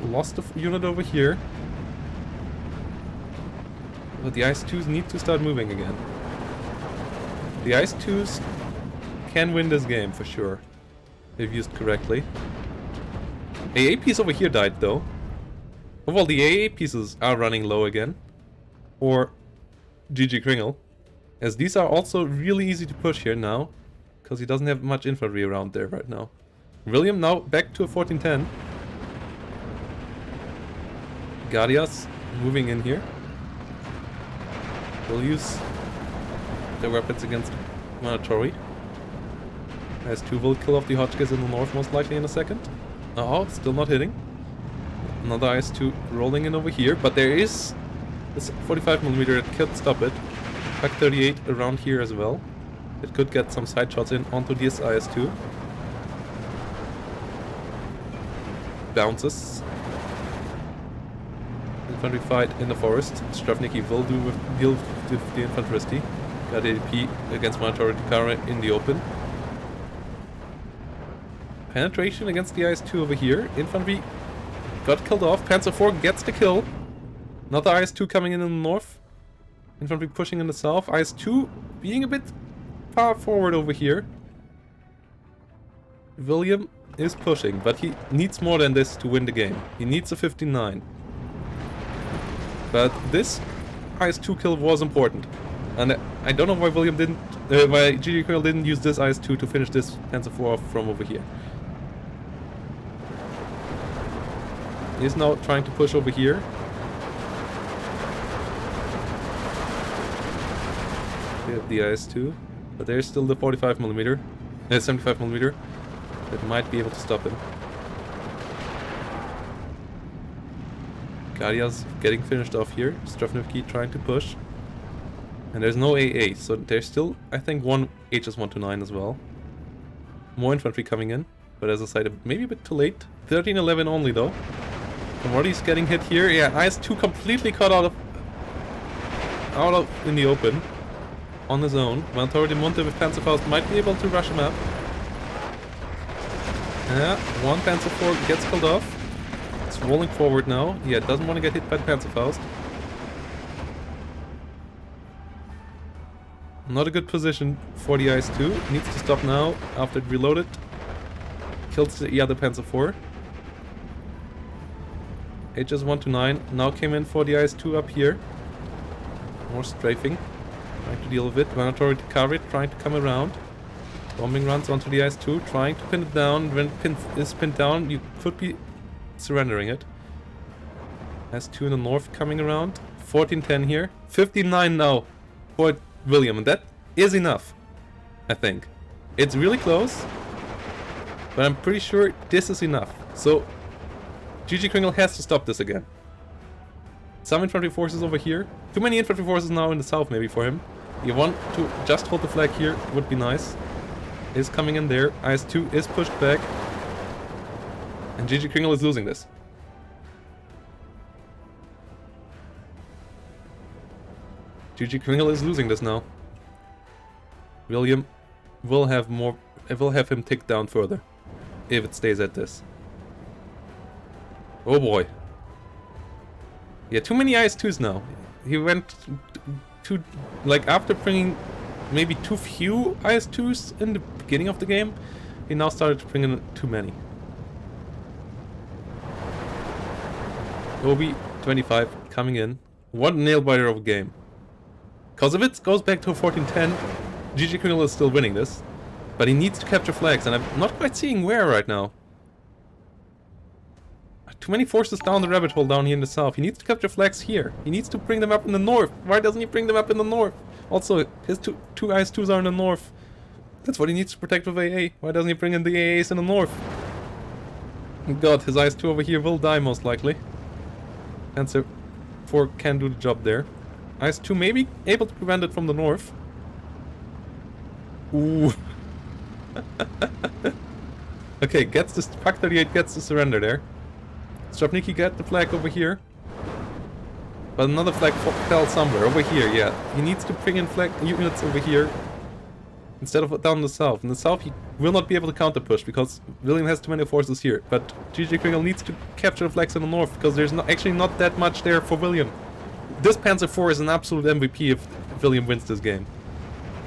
Lost a unit over here. But the IS-2s need to start moving again. The IS-2s can win this game for sure. If used correctly. AA piece over here died though. Oh, well, the AA pieces are running low again. Or GGkringle. As these are also really easy to push here now. Because he doesn't have much infantry around there right now. William now back to a 1410. Guardias moving in here. Will use their weapons against Venatori. IS-2 will kill off the Hotchkiss in the north most likely in a second. Oh, still not hitting. Another IS-2 rolling in over here, but there is this 45mm that could stop it. Pack 38 around here as well. It could get some side shots in onto this IS-2. Bounces. Infantry fight in the forest. Stravnicki will deal with the infanteristy. Got ADP against Venatori Takara in the open. Penetration against the IS-2 over here. Infantry got killed off. Panzer IV gets the kill. Another IS-2 coming in the north. Infantry pushing in the south. IS-2 being a bit far forward over here. William is pushing, but he needs more than this to win the game. He needs a 59. But this IS-2 kill was important. And I don't know why William didn't... why GGkringle didn't use this IS-2 to finish this Panzer IV off from over here. He's now trying to push over here. We have the IS-2. But there's still the 45mm. 75mm. That might be able to stop him. Guardias getting finished off here. Stravnicki trying to push. And there's no AA, so there's still, I think, one HS-129 as well. More infantry coming in, but as I said, maybe a bit too late. 1311 only though. Commodities getting hit here. Yeah, IS-2 completely caught out of in the open. On his own. Valentoro de Monte with Panzerfaust might be able to rush him up. Yeah, one Panzer IV gets killed off. It's rolling forward now. Yeah, doesn't want to get hit by the Panzerfaust. Not a good position for the IS-2. Needs to stop now after it reloaded. Kills the other Panzer IV. HS-129 now came in for the IS-2 up here. More strafing. Trying to deal with it. Valentoro de Carrit trying to come around. Bombing runs onto the IS-2, trying to pin it down. When it is pinned down, you could be surrendering it. IS-2 in the north coming around. 1410 here. 59 now for William, and that is enough, I think. It's really close, but I'm pretty sure this is enough. So, GGkringle has to stop this again. Some infantry forces over here. Too many infantry forces now in the south maybe for him. You want to just hold the flag here, would be nice. Is coming in there. IS-2 is pushed back. And GGkringle is losing this. GGkringle is losing this now. William will have more. It will have him tick down further if it stays at this. Oh boy. Yeah, too many IS-2s now. He went to like after bringing maybe too few IS-2s in the beginning of the game, he now started to bring in too many. Obi 25 coming in. What nail biter of a game. Because if it goes back to 1410, GGkringle is still winning this. But he needs to capture flags, and I'm not quite seeing where right now. Too many forces down the rabbit hole down here in the south. He needs to capture flags here. He needs to bring them up in the north. Why doesn't he bring them up in the north? Also, his two IS-2s are in the north. That's what he needs to protect with AA. Why doesn't he bring in the AAs in the north? God, his IS-2 over here will die most likely. Panzer IV can do the job there. IS-2 may be able to prevent it from the north. Ooh. Okay, gets this. Pak 38 gets the surrender there. Strapniki get the flag over here. But another flag fell somewhere. Over here, yeah. He needs to bring in flag units over here. Instead of down in the south. In the south he will not be able to counter push because William has too many forces here. But GGkringle needs to capture the flags in the north because there's actually not that much there for William. This Panzer IV is an absolute MVP if William wins this game.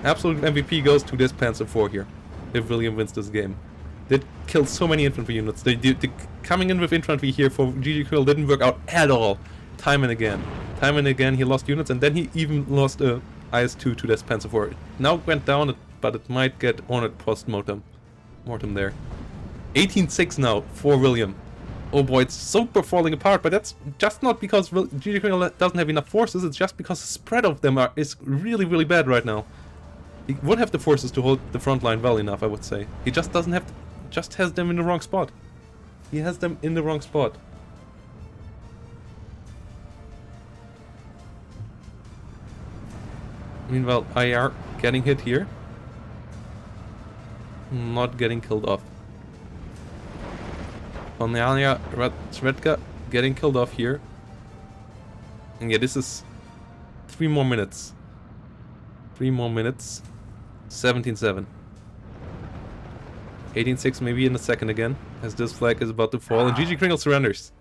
Absolute MVP goes to this Panzer IV here. If William wins this game. They killed so many infantry units. The coming in with infantry here for GGkringle didn't work out at all. Time and again. Time and again he lost units, and then he even lost a IS-2 to this Panzer IV. It now went down, but it might get honored post-mortem. Mortem there. 18-6 now for William. Oh boy, it's super falling apart, but that's just not because GGkringle doesn't have enough forces, it's just because the spread of them is really, really bad right now. He would have the forces to hold the front line well enough, I would say. He just doesn't have... just has them in the wrong spot. He has them in the wrong spot. Meanwhile, IR getting hit here. Not getting killed off. Onyania Svedka getting killed off here. And yeah, this is 3 more minutes. 3 more minutes. 17-7. 18-6 maybe in a second again, as this flag is about to fall, and GGkringle surrenders.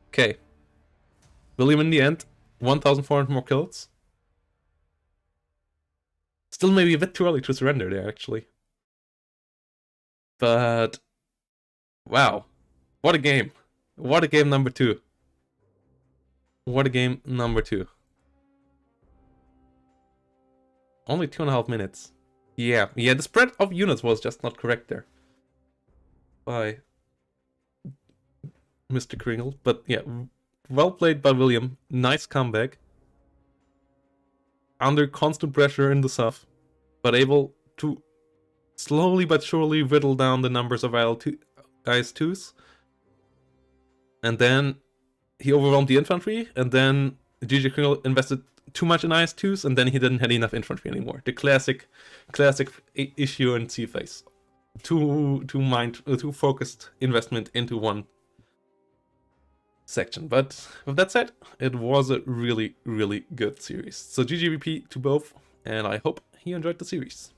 Okay. William in the end, 1,400 more kills. Still maybe a bit too early to surrender there, actually. But... wow. What a game. What a game number 2. What a game number 2. Only 2.5 minutes. Yeah, the spread of units was just not correct there. By Mr. Kringle. But yeah, well played by William. Nice comeback. Under constant pressure in the south, but able to slowly but surely whittle down the numbers of IS-2s. And then he overwhelmed the infantry, and then GGkringle invested too much in IS2s, and then he didn't have enough infantry anymore. The classic issue in C phase. Too focused investment into one section. But with that said, it was a really, really good series. So GGVP to both, and I hope you enjoyed the series.